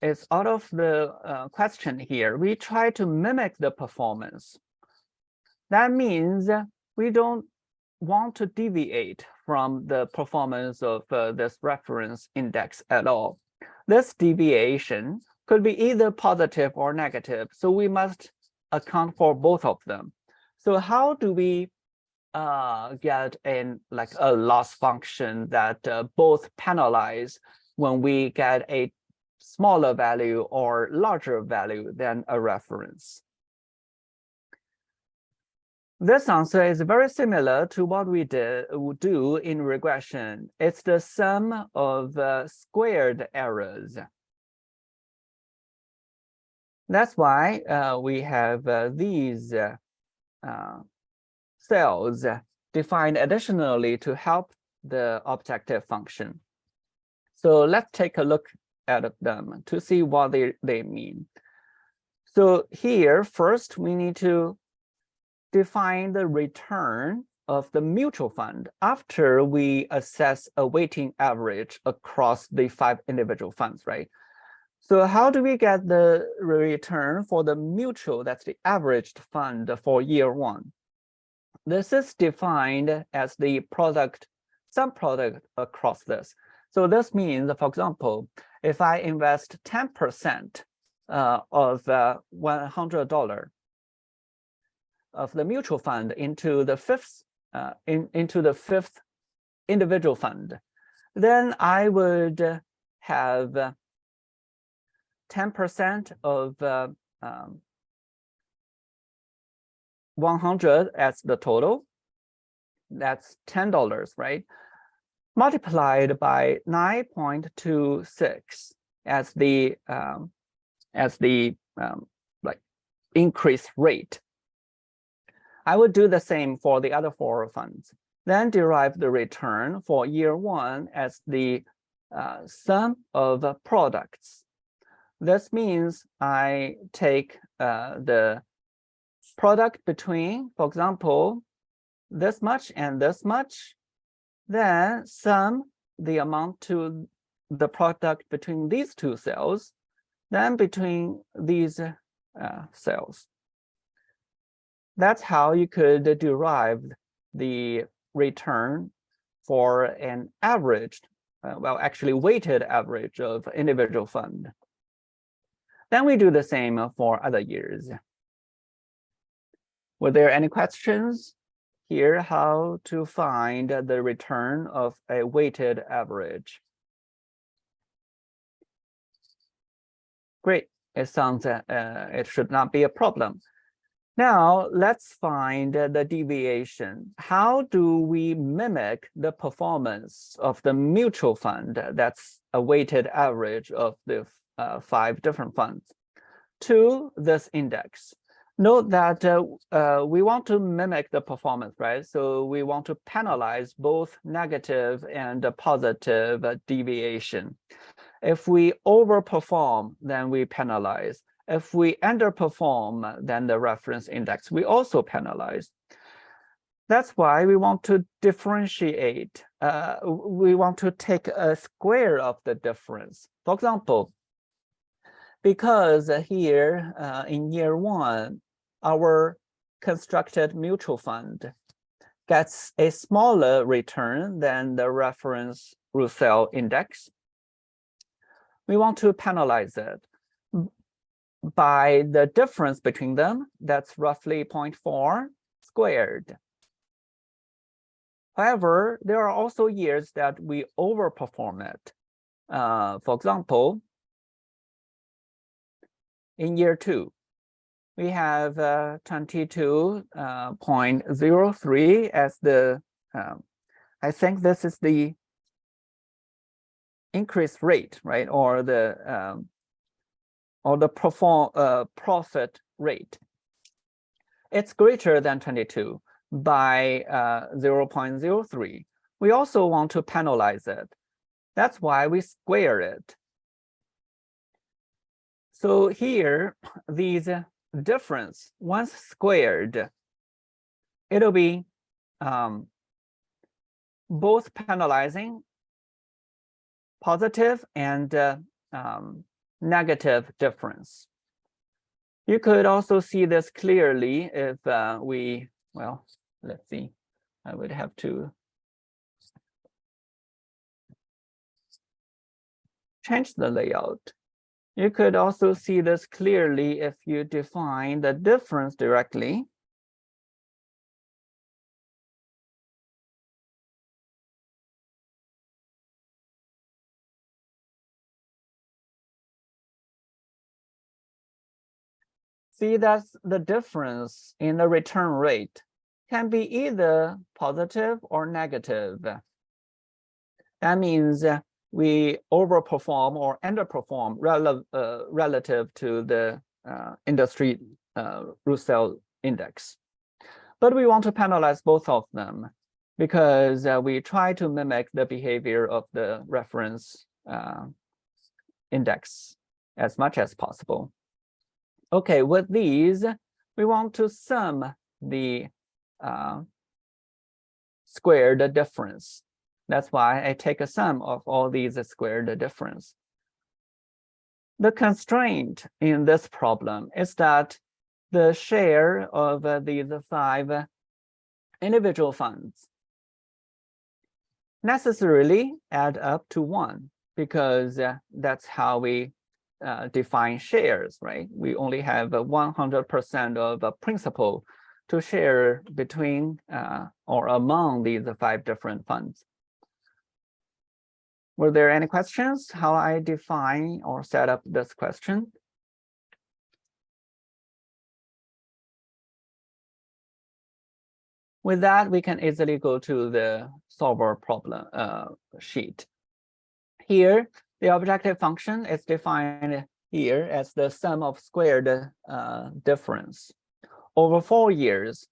it's out of the question here. We try to mimic the performance. That means we don't want to deviate from the performance of this reference index at all. This deviation could be either positive or negative, so we must account for both of them. So how do we get a loss function that both penalize when we get a smaller value or larger value than a reference? This answer is very similar to what we do in regression. It's the sum of squared errors. That's why we have these cells defined additionally to help the objective function. So let's take a look at them to see what they mean. So here, first, we need to define the return of the mutual fund after we assess a weighting average across the 5 individual funds, right? So how do we get the return for the mutual, that's the averaged fund for year 1? This is defined as the sum product across this. So this means, for example, if I invest 10% of $100 of the mutual fund into the fifth individual fund, then I would have 10% of 100 as the total. That's $10, right? Multiplied by 9.26 as the increase rate. I would do the same for the other 4 funds. Then derive the return for year 1 as the sum of products. This means I take the product between, for example, this much and this much, then sum the amount to the product between these 2 cells, then between these cells. That's how you could derive the return for an averaged, well, actually weighted average of individual fund. Then we do the same for other years. Were there any questions here? How to find the return of a weighted average? Great. It sounds it should not be a problem. Now let's find the deviation. How do we mimic the performance of the mutual fund that's a weighted average of the 5 different funds to this index? Note that we want to mimic the performance, right? So we want to penalize both negative and positive deviation. If we overperform, then we penalize. If we underperform, then the reference index, we also penalize. That's why we want to differentiate. We want to take a square of the difference. For example, because here in year 1, our constructed mutual fund gets a smaller return than the reference Russell index, we want to penalize it by the difference between them. That's roughly 0.4 squared. However, there are also years that we overperform it. For example, in year 2, we have 22.03 as the, I think this is the increase rate, right? Or the profit rate. It's greater than 22 by 0.03. We also want to penalize it. That's why we square it. So here, these difference, once squared, it'll be both penalizing positive and negative difference. You could also see this clearly if well, let's see. I would have to change the layout. You could also see this clearly if you define the difference directly. See, that's the difference in the return rate can be either positive or negative. That means we overperform or underperform relative to the industry Russell index. But we want to penalize both of them because we try to mimic the behavior of the reference index as much as possible. Okay, with these, we want to sum the squared difference. That's why I take a sum of all these squared difference. The constraint in this problem is that the share of these 5 individual funds necessarily add up to 1 because that's how we define shares, right? We only have 100% of a principal to share between or among these 5 different funds. Were there any questions how I define or set up this question? With that, we can easily go to the solver problem sheet. Here, the objective function is defined here as the sum of squared difference over 4 years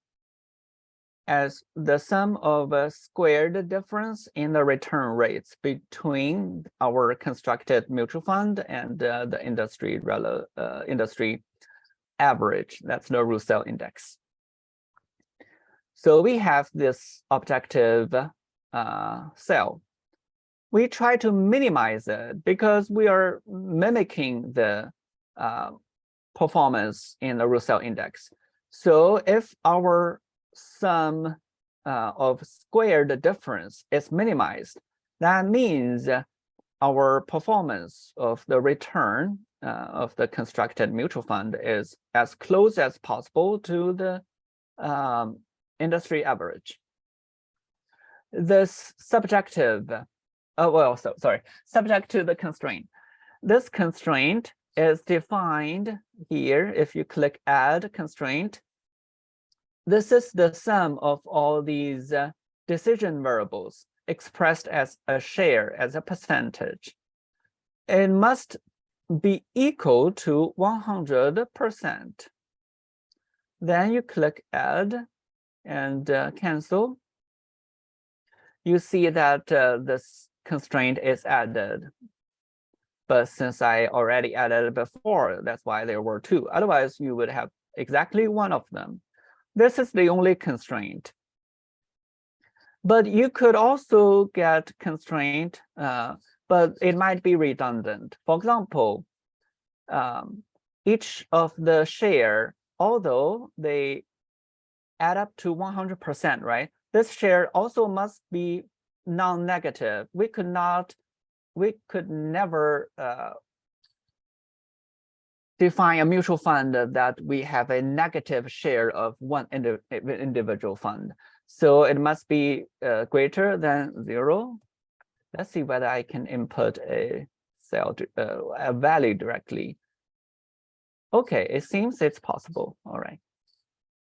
as the sum of a squared difference in the return rates between our constructed mutual fund and the industry average. That's the Russell index. So we have this objective cell. We try to minimize it because we are mimicking the performance in the Russell index. So if our sum of squared difference is minimized, that means our performance of the return of the constructed mutual fund is as close as possible to the industry average. This subjective, subject to the constraint. This constraint is defined here. If you click add constraint, this is the sum of all these decision variables expressed as a share, as a percentage. It must be equal to 100%. Then you click add and cancel. You see that this constraint is added. But since I already added it before, that's why there were 2. Otherwise, you would have exactly 1 of them. This is the only constraint. But you could also get constraint, but it might be redundant. For example, each of the share, although they add up to 100%, right? This share also must be non-negative. We could never define a mutual fund that we have a negative share of one individual fund. So it must be greater than 0. Let's see whether I can input a value directly. Okay, it seems it's possible. All right.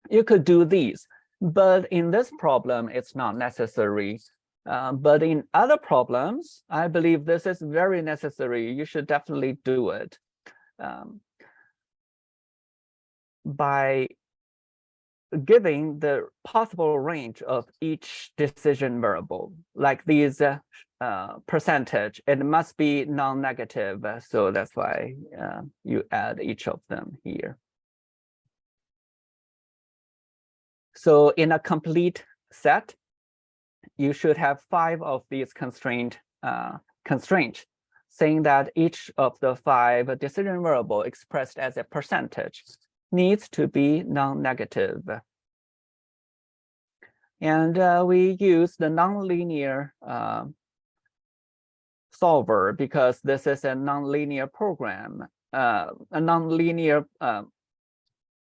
You could do these, but in this problem, it's not necessary. But in other problems, I believe this is very necessary. You should definitely do it. By giving the possible range of each decision variable, like these percentage, it must be non-negative. So that's why you add each of them here. So in a complete set, you should have 5 of these constraints, saying that each of the 5 decision variable expressed as a percentage needs to be non-negative. And we use the nonlinear solver because this is a nonlinear program, a nonlinear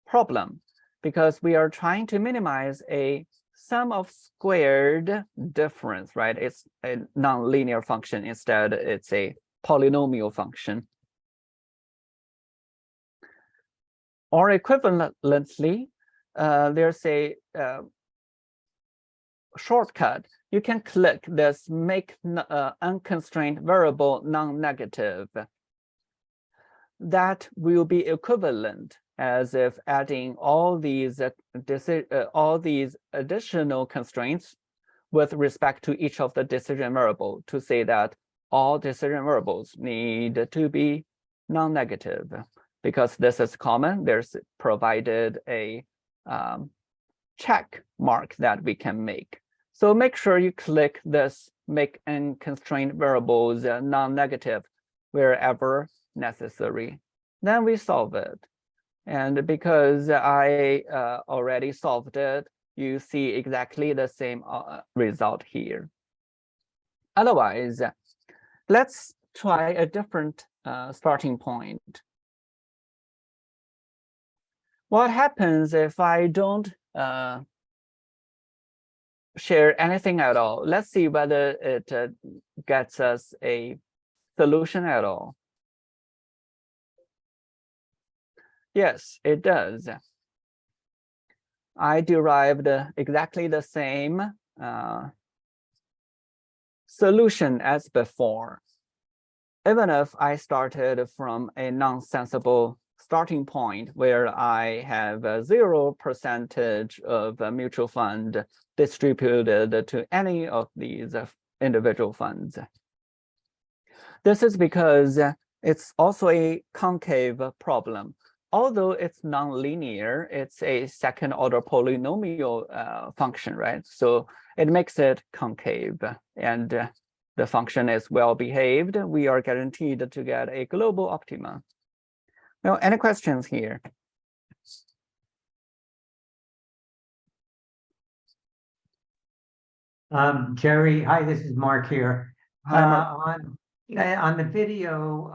problem, because we are trying to minimize a sum of squared difference, right? It's a nonlinear function. Instead, it's a polynomial function. Or equivalently, there's a shortcut. You can click this make unconstrained variable non-negative. That will be equivalent as if adding all these additional constraints with respect to each of the decision variable to say that all decision variables need to be non-negative. Because this is common, there's provided a check mark that we can make. So make sure you click this make unconstrained variables non-negative wherever necessary. Then we solve it. And because I already solved it, you see exactly the same result here. Otherwise, let's try a different starting point. What happens if I don't share anything at all? Let's see whether it gets us a solution at all. Yes, it does. I derived exactly the same solution as before. Even if I started from a nonsensible starting point where I have 0% of a mutual fund distributed to any of these individual funds. This is because it's also a concave problem. Although it's nonlinear, it's a second order polynomial function, right? So it makes it concave, and the function is well behaved. We are guaranteed to get a global optima. Now, any questions here? Jerry, hi, this is Mark here. Hi, Mark. On the video,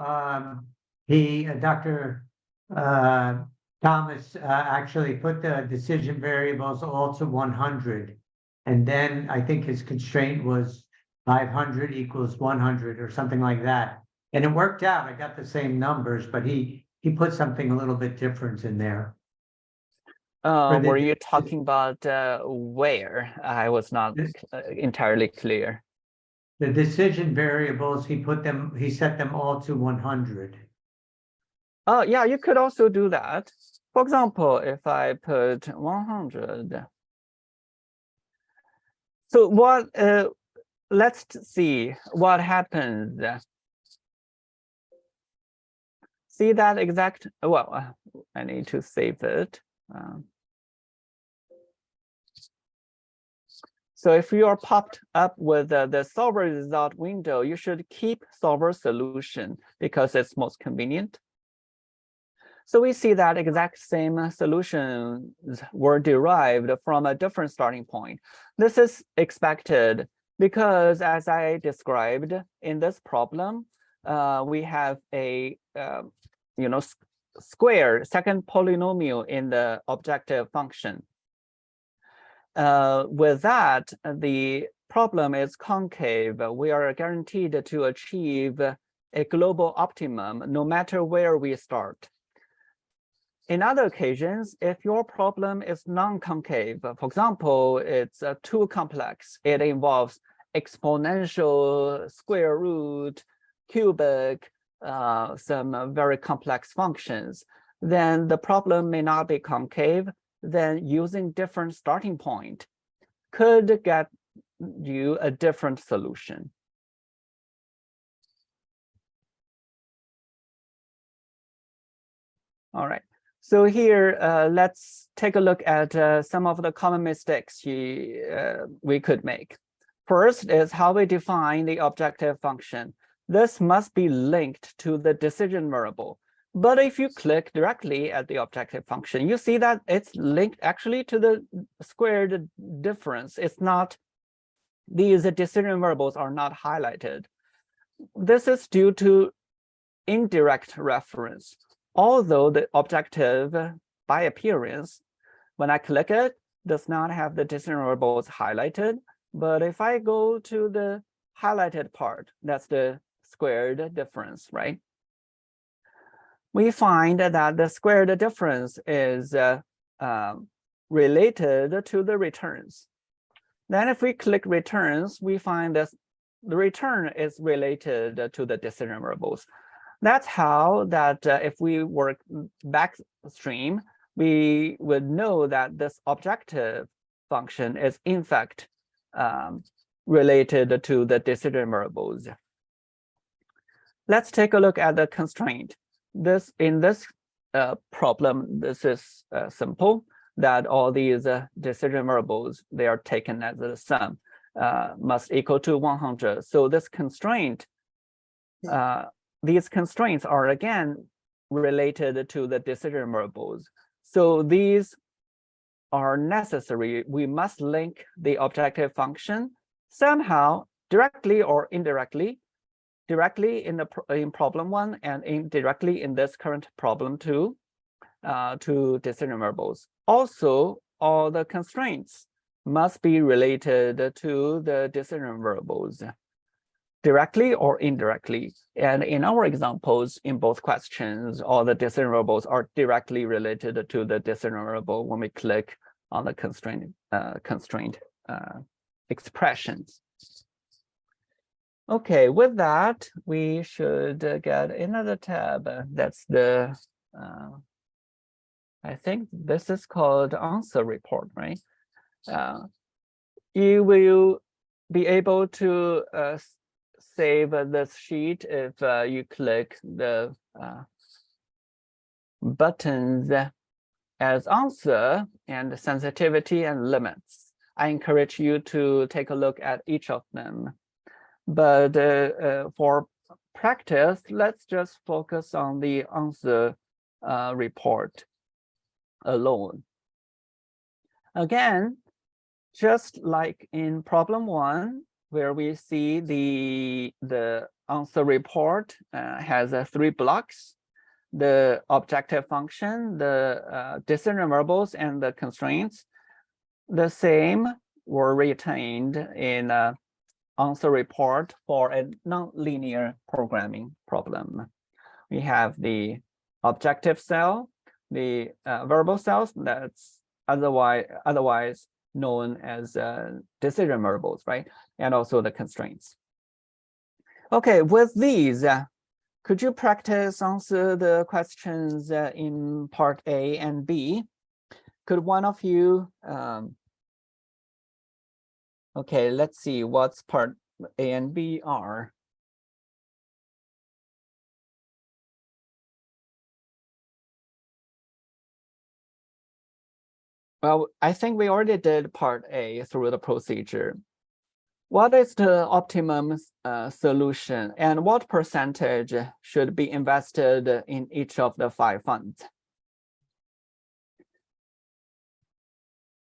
Dr. Thomas actually put the decision variables all to 100. And then I think his constraint was 500 equals 100 or something like that. And it worked out. I got the same numbers, but he put something a little bit different in there. Were you talking about where? I was not entirely clear. The decision variables, he set them all to 100. Oh, yeah, you could also do that. For example, if I put 100. So what, let's see what happens. See that exact, well, I need to save it. So if you are popped up with the solver result window, you should keep solver solution because it's most convenient. So we see that exact same solutions were derived from a different starting point. This is expected because, as I described in this problem, we have a square second polynomial in the objective function. With that, the problem is concave. We are guaranteed to achieve a global optimum no matter where we start. In other occasions, if your problem is non-concave, for example, it's too complex, it involves exponential, square root, cubic, some very complex functions, then the problem may not be concave. Then using different starting point could get you a different solution. All right. So here, let's take a look at some of the common mistakes we could make. First is how we define the objective function. This must be linked to the decision variable. But if you click directly at the objective function, you see that it's linked actually to the squared difference. It's not, these decision variables are not highlighted. This is due to indirect reference. Although the objective by appearance, when I click it, does not have the decision variables highlighted. But if I go to the highlighted part, that's the squared difference, right? We find that the squared difference is related to the returns. Then if we click returns, we find that the return is related to the decision variables. That's how that if we work backstream, we would know that this objective function is in fact related to the decision variables. Let's take a look at the constraint. In this problem, this is simple, that all these decision variables, they are taken as a sum, must equal to 100. So this constraint, these constraints are again related to the decision variables. So these are necessary. We must link the objective function somehow, directly or indirectly, directly in problem 1 and indirectly in this current problem 2 to decision variables. Also, all the constraints must be related to the decision variables, directly or indirectly. And in our examples, in both questions, all the decision variables are directly related to the decision variable when we click on the constraint expressions. Okay, with that, we should get another tab. That's the, I think this is called answer report, right? You will be able to save this sheet if you click the buttons as answer and sensitivity and limits. I encourage you to take a look at each of them. But for practice, let's just focus on the answer report alone. Again, just like in problem 1, where we see the answer report has 3 blocks: the objective function, the decision variables, and the constraints. The same were retained in answer report for a nonlinear programming problem. We have the objective cell, the variable cells, that's otherwise known as decision variables, right? And also the constraints. Okay, with these, could you practice answer the questions in part A and B? Could one of you, okay, let's see what's part A and B are. Well, I think we already did part A through the procedure. What is the optimum solution, and what percentage should be invested in each of the 5 funds?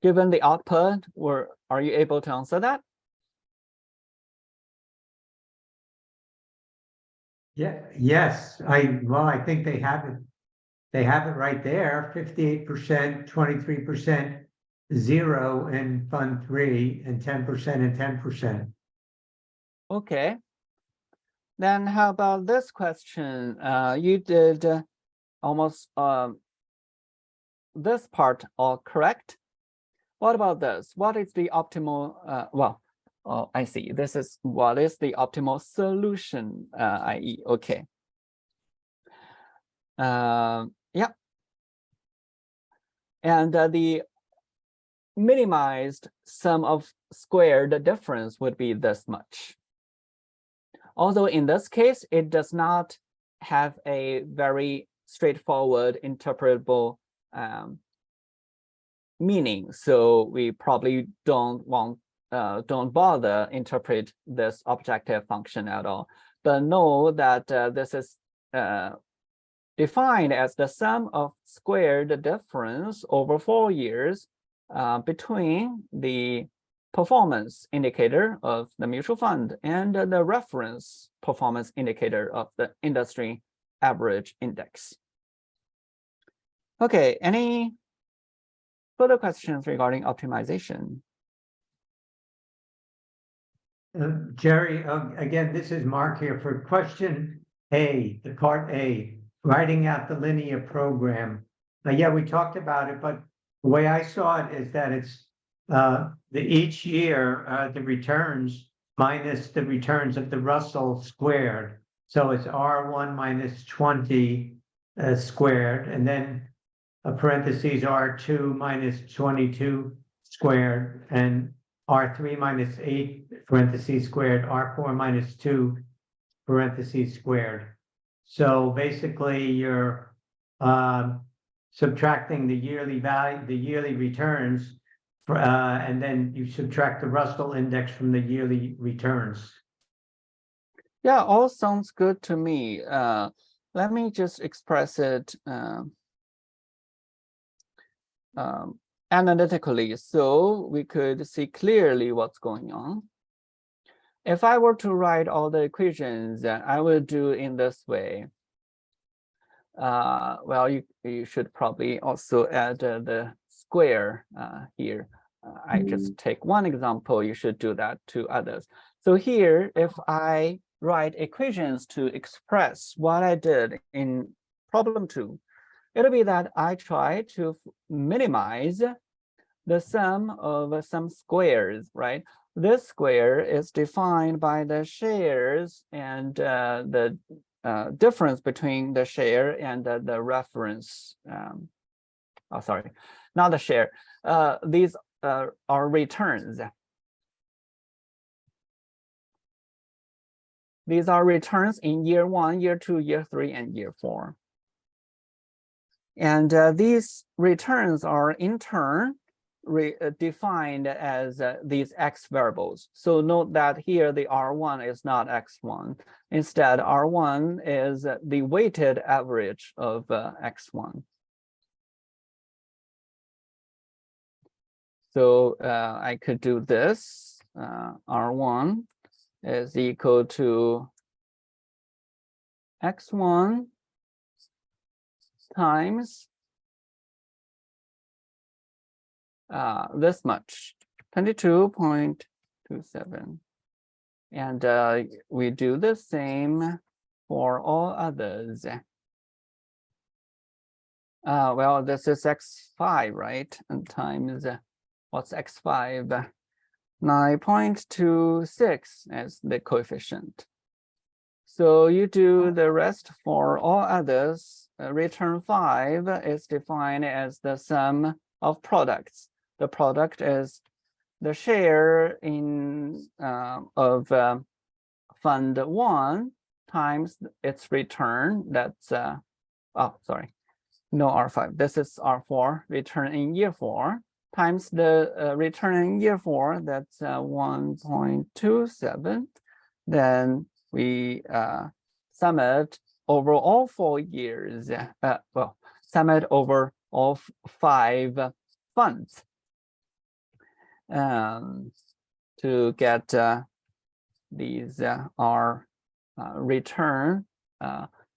Given the output, are you able to answer that? Yeah, yes, I think they have it. They have it right there, 58%, 23%, 0 in Fund 3, and 10% and 10%. Okay. Then how about this question? You did almost this part all correct. What about this? What is the optimal, well, oh, I see. This is what is the optimal solution, i.e. Okay. Yeah. And the minimized sum of squared difference would be this much. Although in this case, it does not have a very straightforward interpretable meaning. So we probably don't bother interpret this objective function at all. But know that this is defined as the sum of squared difference over 4 years between the performance indicator of the mutual fund and the reference performance indicator of the industry average index. Okay, any further questions regarding optimization? Jerry, again, this is Mark here for question A, the part A, writing out the linear program. Yeah, we talked about it, but the way I saw it is that it's each year the returns minus the returns of the Russell squared. So it's R1 minus 20 squared, and then a parentheses R2 minus 22 squared, and R3 minus 8 parentheses squared, R4 minus 2 parentheses squared. So basically you're subtracting the yearly value, the yearly returns, and then you subtract the Russell index from the yearly returns. Yeah, all sounds good to me. Let me just express it analytically so we could see clearly what's going on. If I were to write all the equations, I would do in this way. Well, you should probably also add the square here. I just take one example. You should do that to others. So here, if I write equations to express what I did in problem 2, it'll be that I try to minimize the sum of some squares, right? This square is defined by the shares and the difference between the share and the reference. Oh, sorry, not the share. These are returns. These are returns in year 1, year 2, year 3, and year 4. And these returns are in turn defined as these x variables. So note that here the R1 is not x1. Instead, R1 is the weighted average of x1. So I could do this. R1 is equal to x1 times this much, 22.27. And we do the same for all others. Well, this is x5, right? And times, what's x5? 9.26 as the coefficient. So you do the rest for all others. Return 5 is defined as the sum of products. The product is the share in of fund 1 times its return. That's oh, sorry, no R5. This is R4, return in year 4, times the return in year 4. That's 1.27. Then we sum it over all 4 years. Well, sum it over all 5 funds to get these are return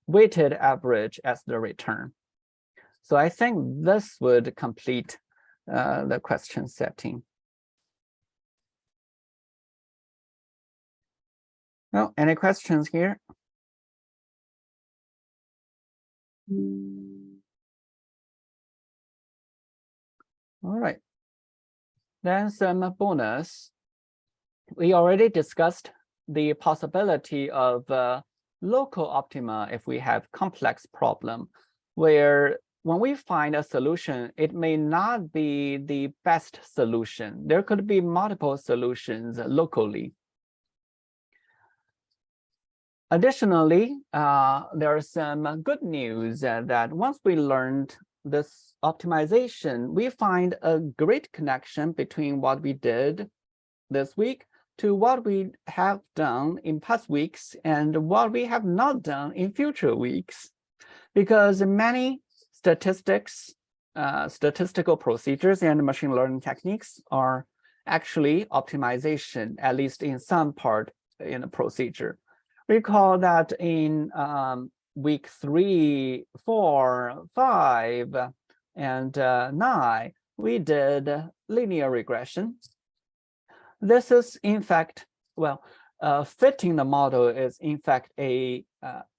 weighted average as the return. So I think this would complete the question setting. Well, any questions here? All right. Then some bonus. We already discussed the possibility of local optima if we have complex problem, where when we find a solution, it may not be the best solution. There could be multiple solutions locally. Additionally, there are some good news that once we learned this optimization, we find a great connection between what we did this week to what we have done in past weeks and what we have not done in future weeks. because many statistical procedures and machine learning techniques are actually optimization, at least in some part in the procedure. Recall that in week 3, 4, 5, and 9, we did linear regression. This is in fact, well, fitting the model is in fact an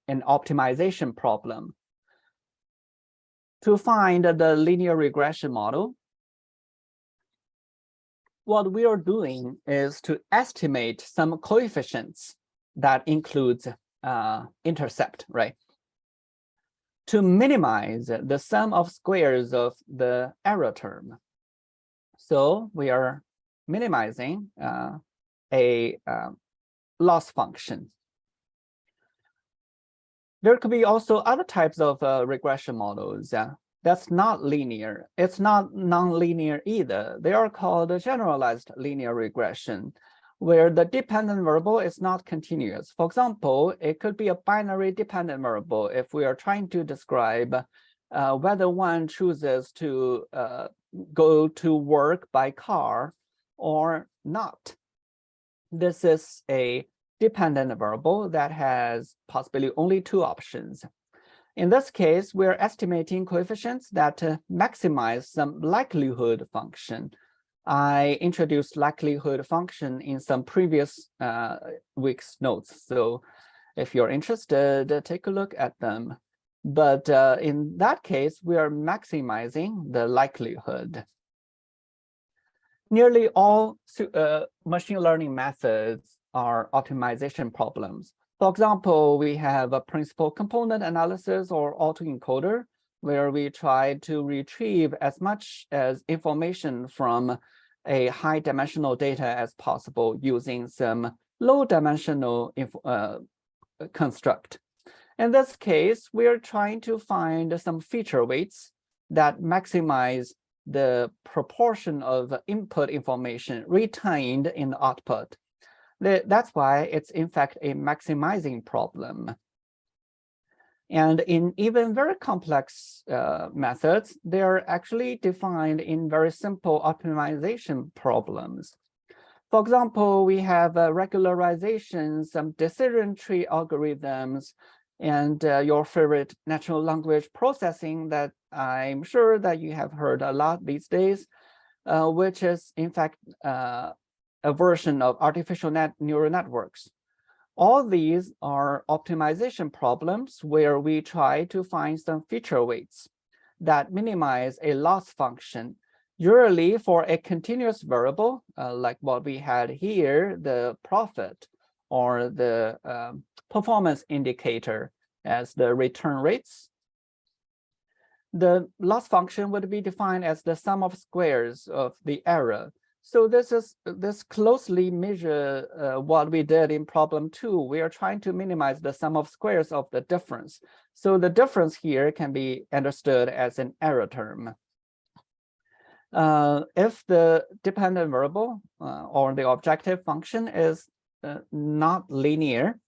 optimization problem. To find the linear regression model, what we are doing is to estimate some coefficients that includes intercept, right? To minimize the sum of squares of the error term. So we are minimizing a loss function. There could be also other types of regression models that's not linear. It's not nonlinear either. They are called generalized linear regression, where the dependent variable is not continuous. For example, it could be a binary dependent variable if we are trying to describe whether one chooses to go to work by car or not. This is a dependent variable that has possibly only 2 options. In this case, we're estimating coefficients that maximize some likelihood function. I introduced likelihood function in some previous week's notes. So if you're interested, take a look at them. But in that case, we are maximizing the likelihood. Nearly all machine learning methods are optimization problems. For example, we have a principal component analysis or autoencoder, where we try to retrieve as much as information from a high dimensional data as possible using some low dimensional construct. In this case, we are trying to find some feature weights that maximize the proportion of input information retained in the output. That's why it's in fact a maximizing problem. And in even very complex methods, they're actually defined in very simple optimization problems. For example, we have regularization, some decision tree algorithms, and your favorite natural language processing that I'm sure that you have heard a lot these days, which is in fact a version of artificial neural networks. All these are optimization problems where we try to find some feature weights that minimize a loss function, usually for a continuous variable, like what we had here, the profit or the performance indicator as the return rates. The loss function would be defined as the sum of squares of the error. So this closely measure what we did in problem 2. We are trying to minimize the sum of squares of the difference. So the difference here can be understood as an error term. If the dependent variable or the objective function is not linear,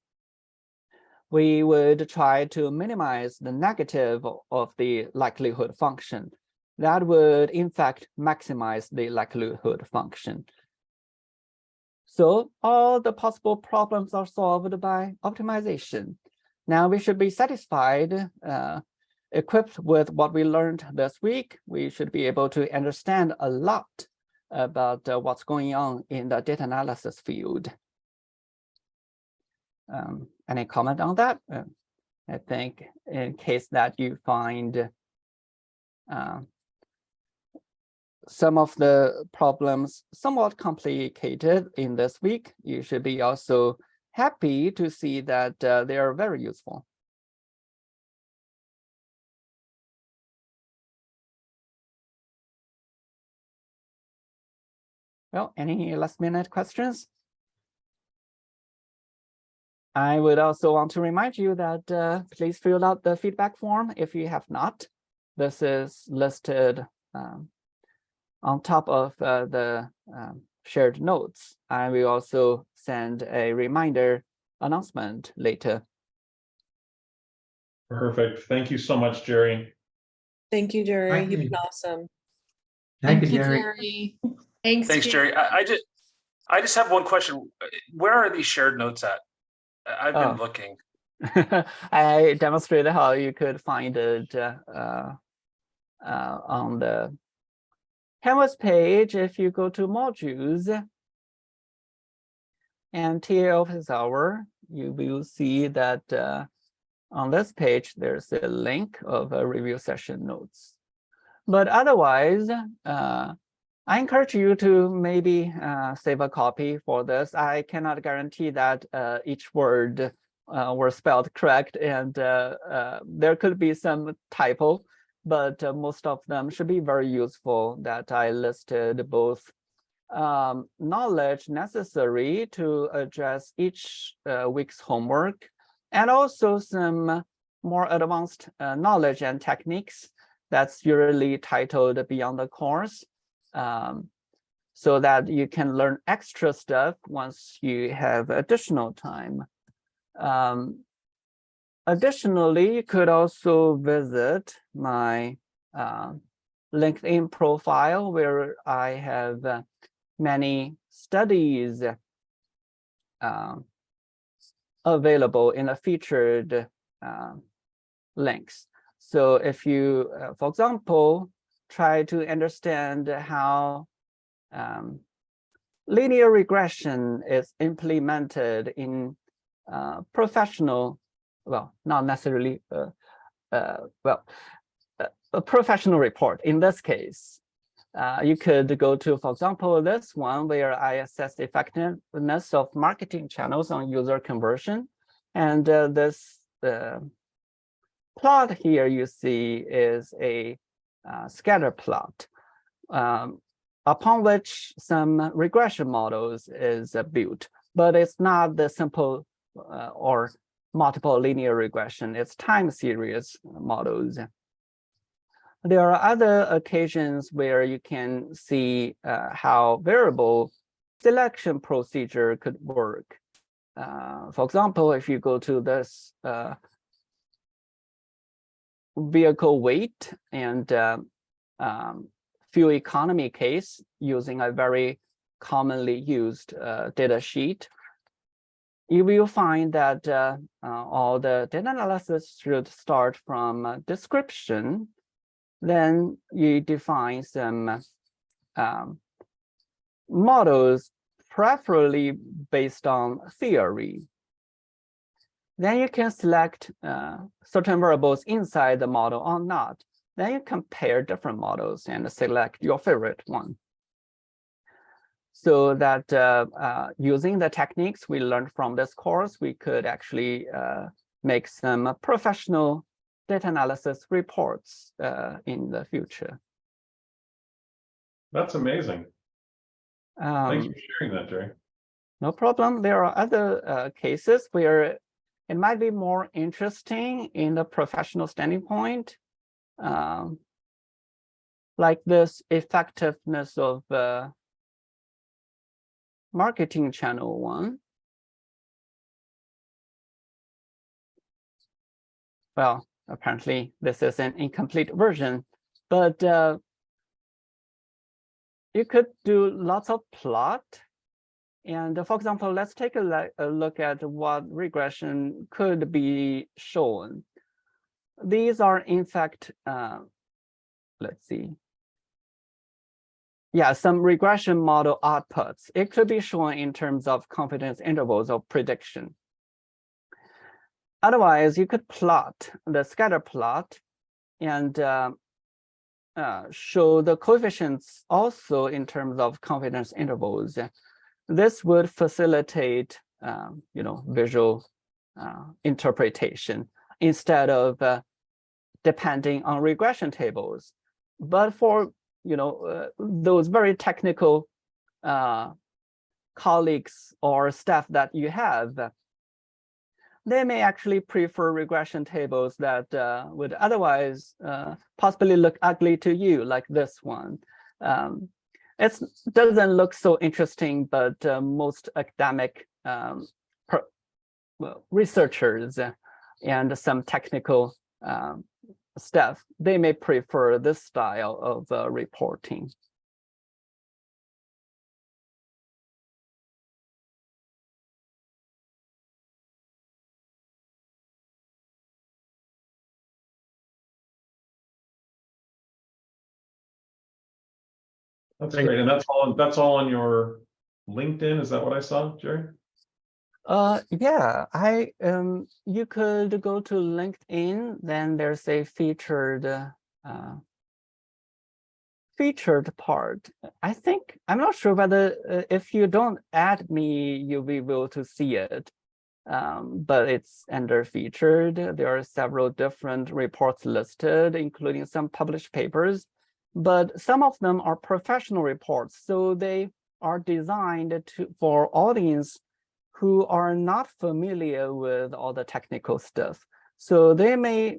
we would try to minimize the negative of the likelihood function. That would, in fact, maximize the likelihood function. So all the possible problems are solved by optimization. Now we should be satisfied, equipped with what we learned this week. We should be able to understand a lot about what's going on in the data analysis field. Any comment on that? I think in case that you find some of the problems somewhat complicated in this week, you should be also happy to see that they are very useful. Well, any last minute questions? I would also want to remind you that please fill out the feedback form if you have not. This is listed on top of the shared notes. I will also send a reminder announcement later. Perfect. Thank you so much, Jerry. Thank you, Jerry. Thank You've you. been awesome. Thank you, Jerry. Thanks, Jerry. I just have one question. Where are these shared notes at? I've been Oh. looking. I demonstrated how you could find it on the Canvas page. If you go to modules and TA office hour, you will see that on this page, there's a link of a review session notes. But otherwise, I encourage you to maybe save a copy for this. I cannot guarantee that each word were spelled correct, and there could be some typo, but most of them should be very useful. That I listed both knowledge necessary to address each week's homework, and also some more advanced knowledge and techniques that's usually titled beyond the course, so that you can learn extra stuff once you have additional time. Additionally, you could also visit my LinkedIn profile, where I have many studies available in the featured links. So if you, for example, try to understand how linear regression is implemented in professional, well, not necessarily, a professional report. In this case, you could go to, for example, this one where I assess the effectiveness of marketing channels on user conversion. And this plot here you see is a scatter plot upon which some regression models is built, but it's not the simple or multiple linear regression, it's time series models. There are other occasions where you can see how variable selection procedure could work. For example, if you go to this vehicle weight and fuel economy case using a very commonly used data sheet, you will find that all the data analysis should start from description. Then you define some models, preferably based on theory. Then you can select certain variables inside the model or not. Then you compare different models and select your favorite one. So that using the techniques we learned from this course, we could actually make some professional data analysis reports in the future. That's amazing. Thanks for sharing that, Jerry. No problem. There are other cases where it might be more interesting in the professional standing point, like this effectiveness of marketing channel one. Well, apparently this is an incomplete version, but you could do lots of plot. And for example, let's take a look at what regression could be shown. These are, in fact, let's see. Yeah, some regression model outputs. It could be shown in terms of confidence intervals of prediction. Otherwise, you could plot the scatter plot and show the coefficients also in terms of confidence intervals. This would facilitate, visual interpretation instead of depending on regression tables. But for those very technical colleagues or staff that you have, they may actually prefer regression tables that would otherwise possibly look ugly to you, like this one. It doesn't look so interesting, but most academic researchers and some technical staff, they may prefer this style of reporting. That's great. And that's all on your LinkedIn. Is that what I saw, Jerry? Yeah, you could go to LinkedIn, then there's a featured part. I'm not sure whether if you don't add me, you'll be able to see it. But it's under featured. There are several different reports listed, including some published papers, but some of them are professional reports. So they are designed for audience who are not familiar with all the technical stuff. So they may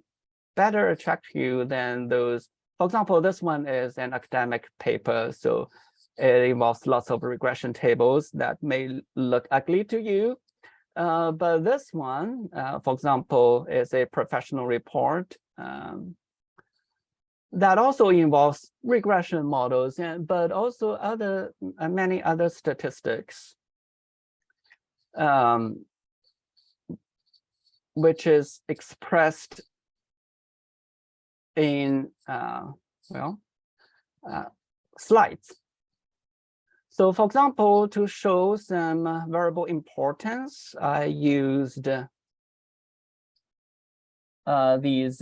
better attract you than those. For example, this one is an academic paper, so it involves lots of regression tables that may look ugly to you. But this one, for example, is a professional report that also involves regression models, but also many other statistics, which is expressed in slides. So for example, to show some variable importance, I used these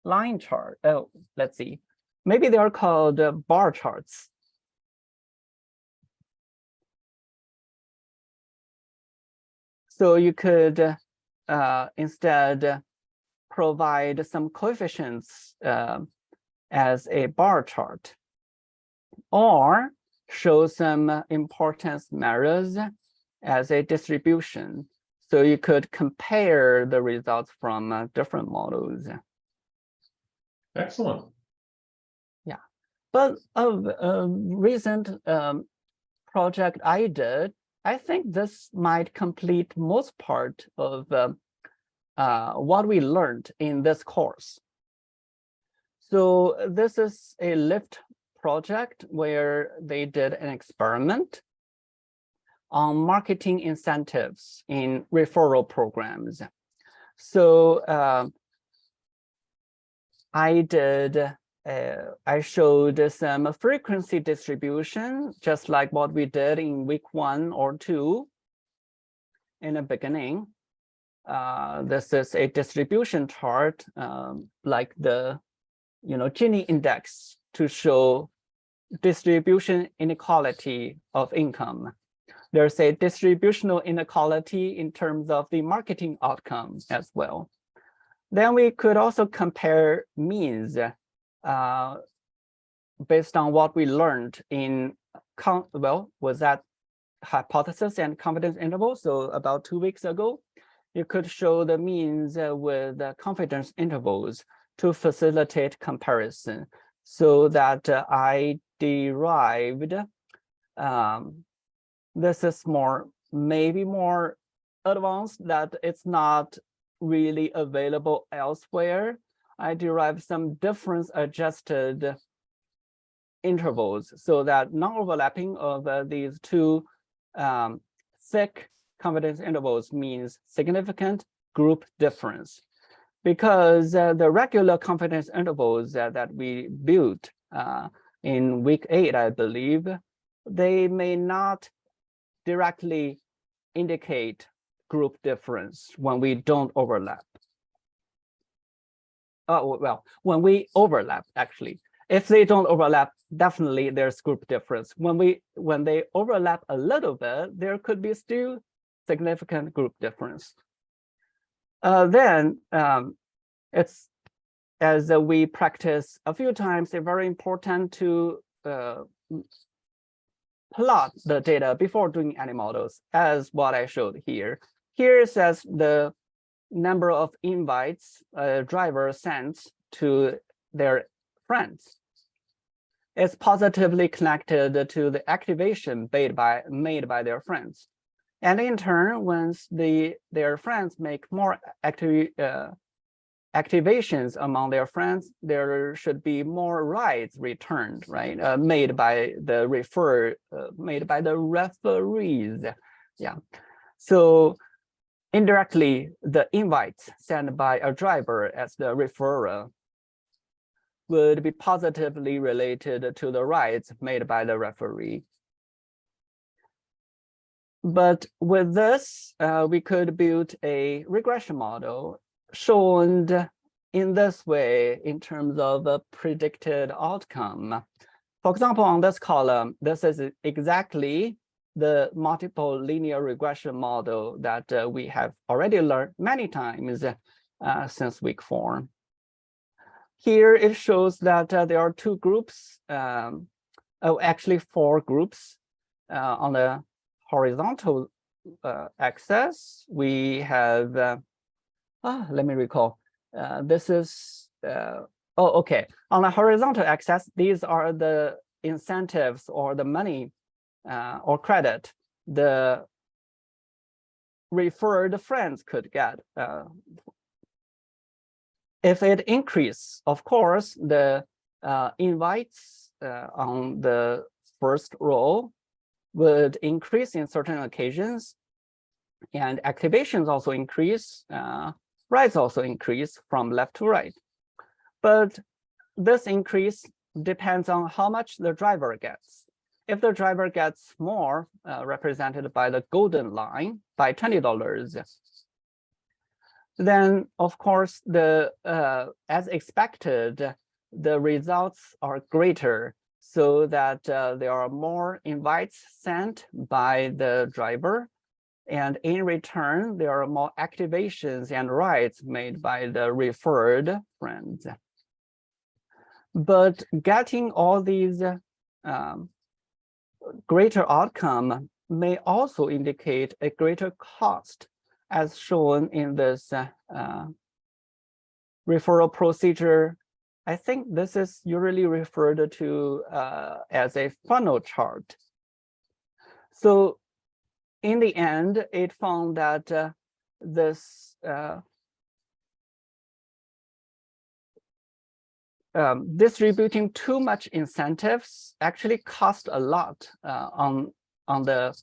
line chart. Oh, let's see. Maybe they are called bar charts. So you could instead provide some coefficients as a bar chart, or show some importance measures as a distribution. So you could compare the results from different models. Excellent. Yeah, but a recent project I did, I think this might complete most part of what we learned in this course. So this is a LIFT project where they did an experiment on marketing incentives in referral programs. So I showed some frequency distribution, just like what we did in week 1 or 2 in the beginning. This is a distribution chart, like the Gini index, to show distribution inequality of income. There's a distributional inequality in terms of the marketing outcome as well. Then we could also compare means based on what we learned in, was that hypothesis and confidence interval. So about 2 weeks ago, you could show the means with confidence intervals to facilitate comparison, so that I derived, this is maybe more advanced, that it's not really available elsewhere. I derived some difference adjusted intervals, so that non-overlapping of these two thick confidence intervals means significant group difference. Because the regular confidence intervals that we built in week 8, I believe, they may not directly indicate group difference when we don't overlap. Well, when we overlap, actually. If they don't overlap, definitely there's group difference. When they overlap a little bit, there could be still significant group difference. Then it's, as we practice a few times, it's very important to plot the data before doing any models, as what I showed here. Here says the number of invites a driver sends to their friends. It's positively connected to the activation made by their friends. And in turn, once their friends make more activations among their friends, there should be more rides returned, right? Made by the referees. Yeah. So indirectly, the invites sent by a driver as the referrer would be positively related to the rides made by the referee. But with this, we could build a regression model shown in this way in terms of a predicted outcome. For example, on this column, this is exactly the multiple linear regression model that we have already learned many times since week 4. Here it shows that there are 2 groups, actually 4 groups. On the horizontal axis, we have, let me recall, this is, okay. On the horizontal axis, these are the incentives or the money or credit the referred friends could get. If it increases, of course, the invites on the first row would increase in certain occasions, and activations also increase, rights also increase from left to right. But this increase depends on how much the driver gets. If the driver gets more, represented by the golden line, by $20, then of course as expected, the results are greater, so that there are more invites sent by the driver, and in return there are more activations and rights made by the referred friends. But getting all these greater outcome may also indicate a greater cost, as shown in this referral procedure. I think this is usually referred to as a funnel chart. So in the end, it found that this distributing too much incentives actually cost a lot on the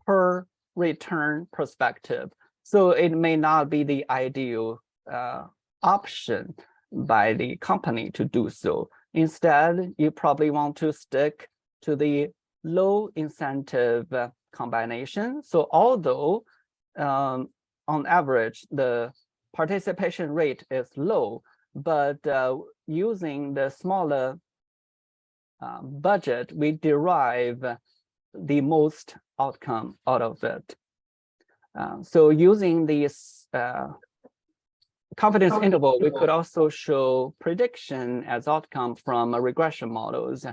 per return perspective. So it may not be the ideal option by the company to do so. Instead, you probably want to stick to the low incentive combination. So although on average the participation rate is low, but using the smaller budget, we derive the most outcome out of it. So using this confidence interval, we could also show prediction as outcome from regression models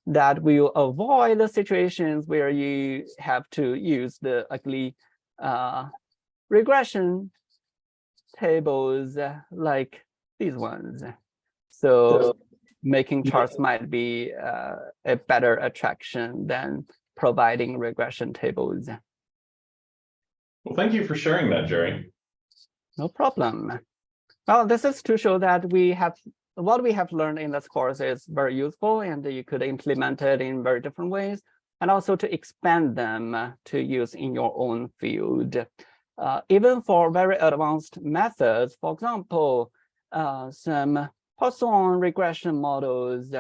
that will avoid the situations where you have to use the ugly regression tables like these ones. So making charts might be a better attraction than providing regression tables. Well, thank you for sharing that, Jerry. No problem. Well, this is to show that what we have learned in this course is very useful, and you could implement it in very different ways, and also to expand them to use in your own field. Even for very advanced methods, for example, some Poisson regression models,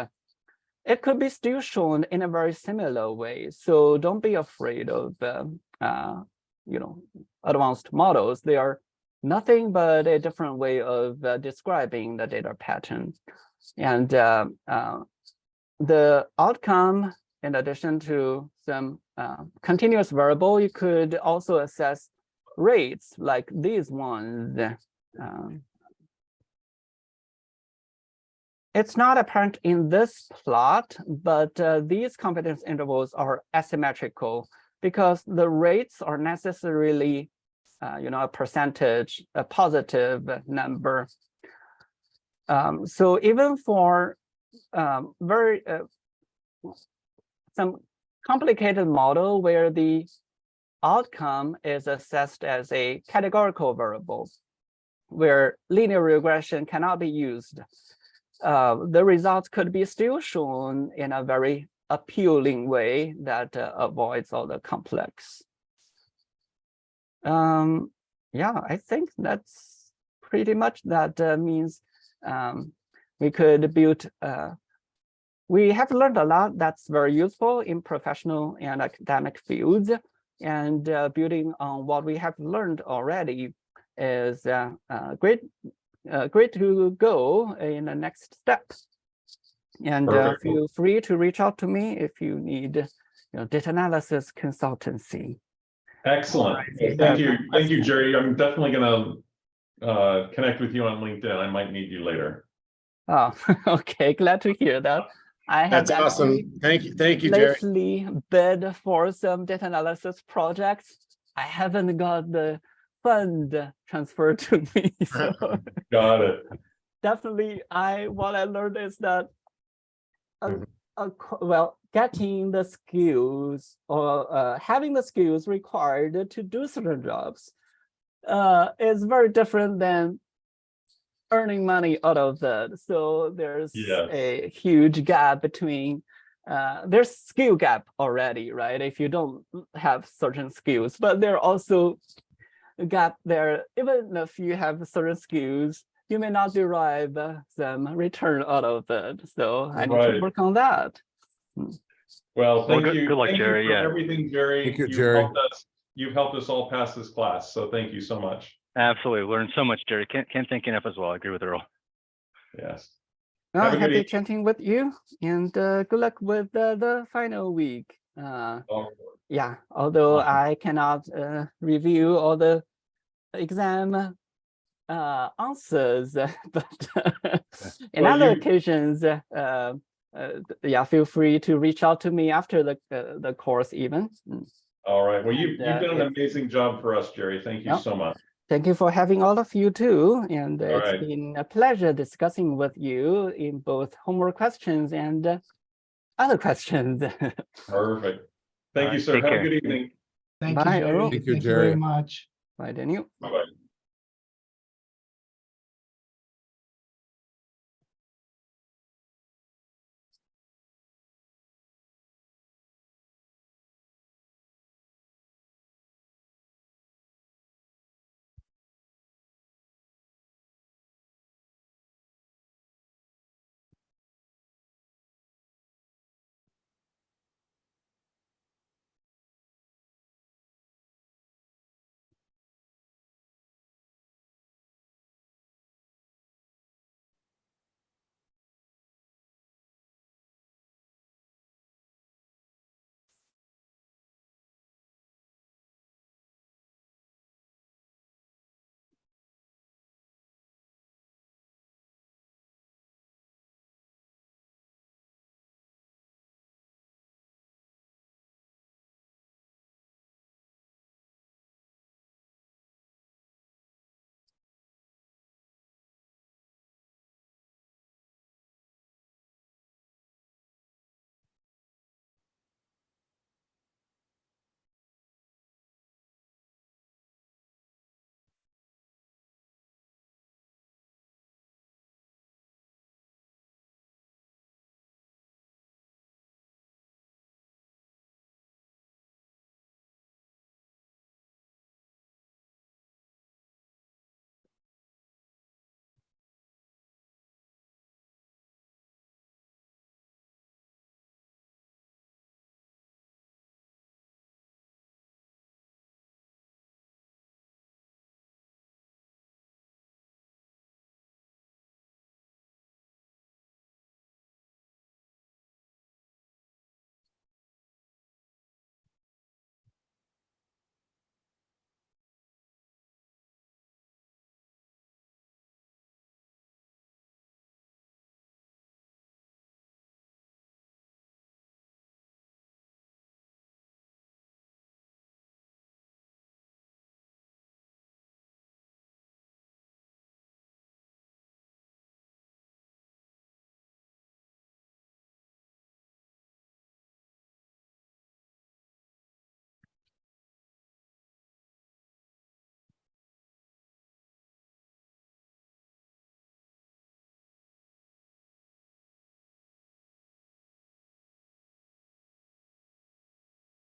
it could be still shown in a very similar way. So don't be afraid of advanced models. They are nothing but a different way of describing the data pattern. And the outcome, in addition to some continuous variable, you could also assess rates like these ones. It's not apparent in this plot, but these confidence intervals are asymmetrical because the rates are necessarily a percentage, a positive number. So even for some complicated model where the outcome is assessed as a categorical variable, where linear regression cannot be used, the results could be still shown in a very appealing way that avoids all the complex. Yeah, I think that's pretty much that means we could build, we have learned a lot that's very useful in professional and academic fields, and building on what we have learned already is great to go in the next step. And feel free to reach out to me if you need data analysis consultancy. Excellent. Well, thank you, Jerry. I'm definitely going to connect with you on LinkedIn. I might need you later. Oh, okay. Glad to hear that. That's awesome. Thank you, Jerry. Lately bid for some data analysis projects. I haven't got the fund transferred to me. So Got it. definitely, what I learned is that well, getting the skills or having the skills required to do certain jobs is very different than earning money out of that. So there's a huge gap between there's skill gap already, right? If you don't have certain skills, but there are also a gap there. Even if you have certain skills, you may not derive some return out of it. So I need to work on that. Well, thank you. Good luck, thank Jerry. you for everything, Jerry. Thank you, Jerry. You've helped us all pass this class. So thank you so much. Absolutely. Learned so much, Jerry. Can't thank you enough as well. I agree with Earl. Yes. Well, happy chatting with you, and good luck with the final week. Yeah, although I cannot review all the exam answers, but in other occasions, yeah, feel free to reach out to me after the course even. All right. Well, you've done an amazing job for us, Jerry. Thank you so much. Thank you for having all of you too. And it's been a pleasure discussing with you in both homework questions and other questions. Perfect. Thank you, sir. Have a good evening. Thank you, Jerry. Thank you very much. Bye, Daniel. Bye-bye.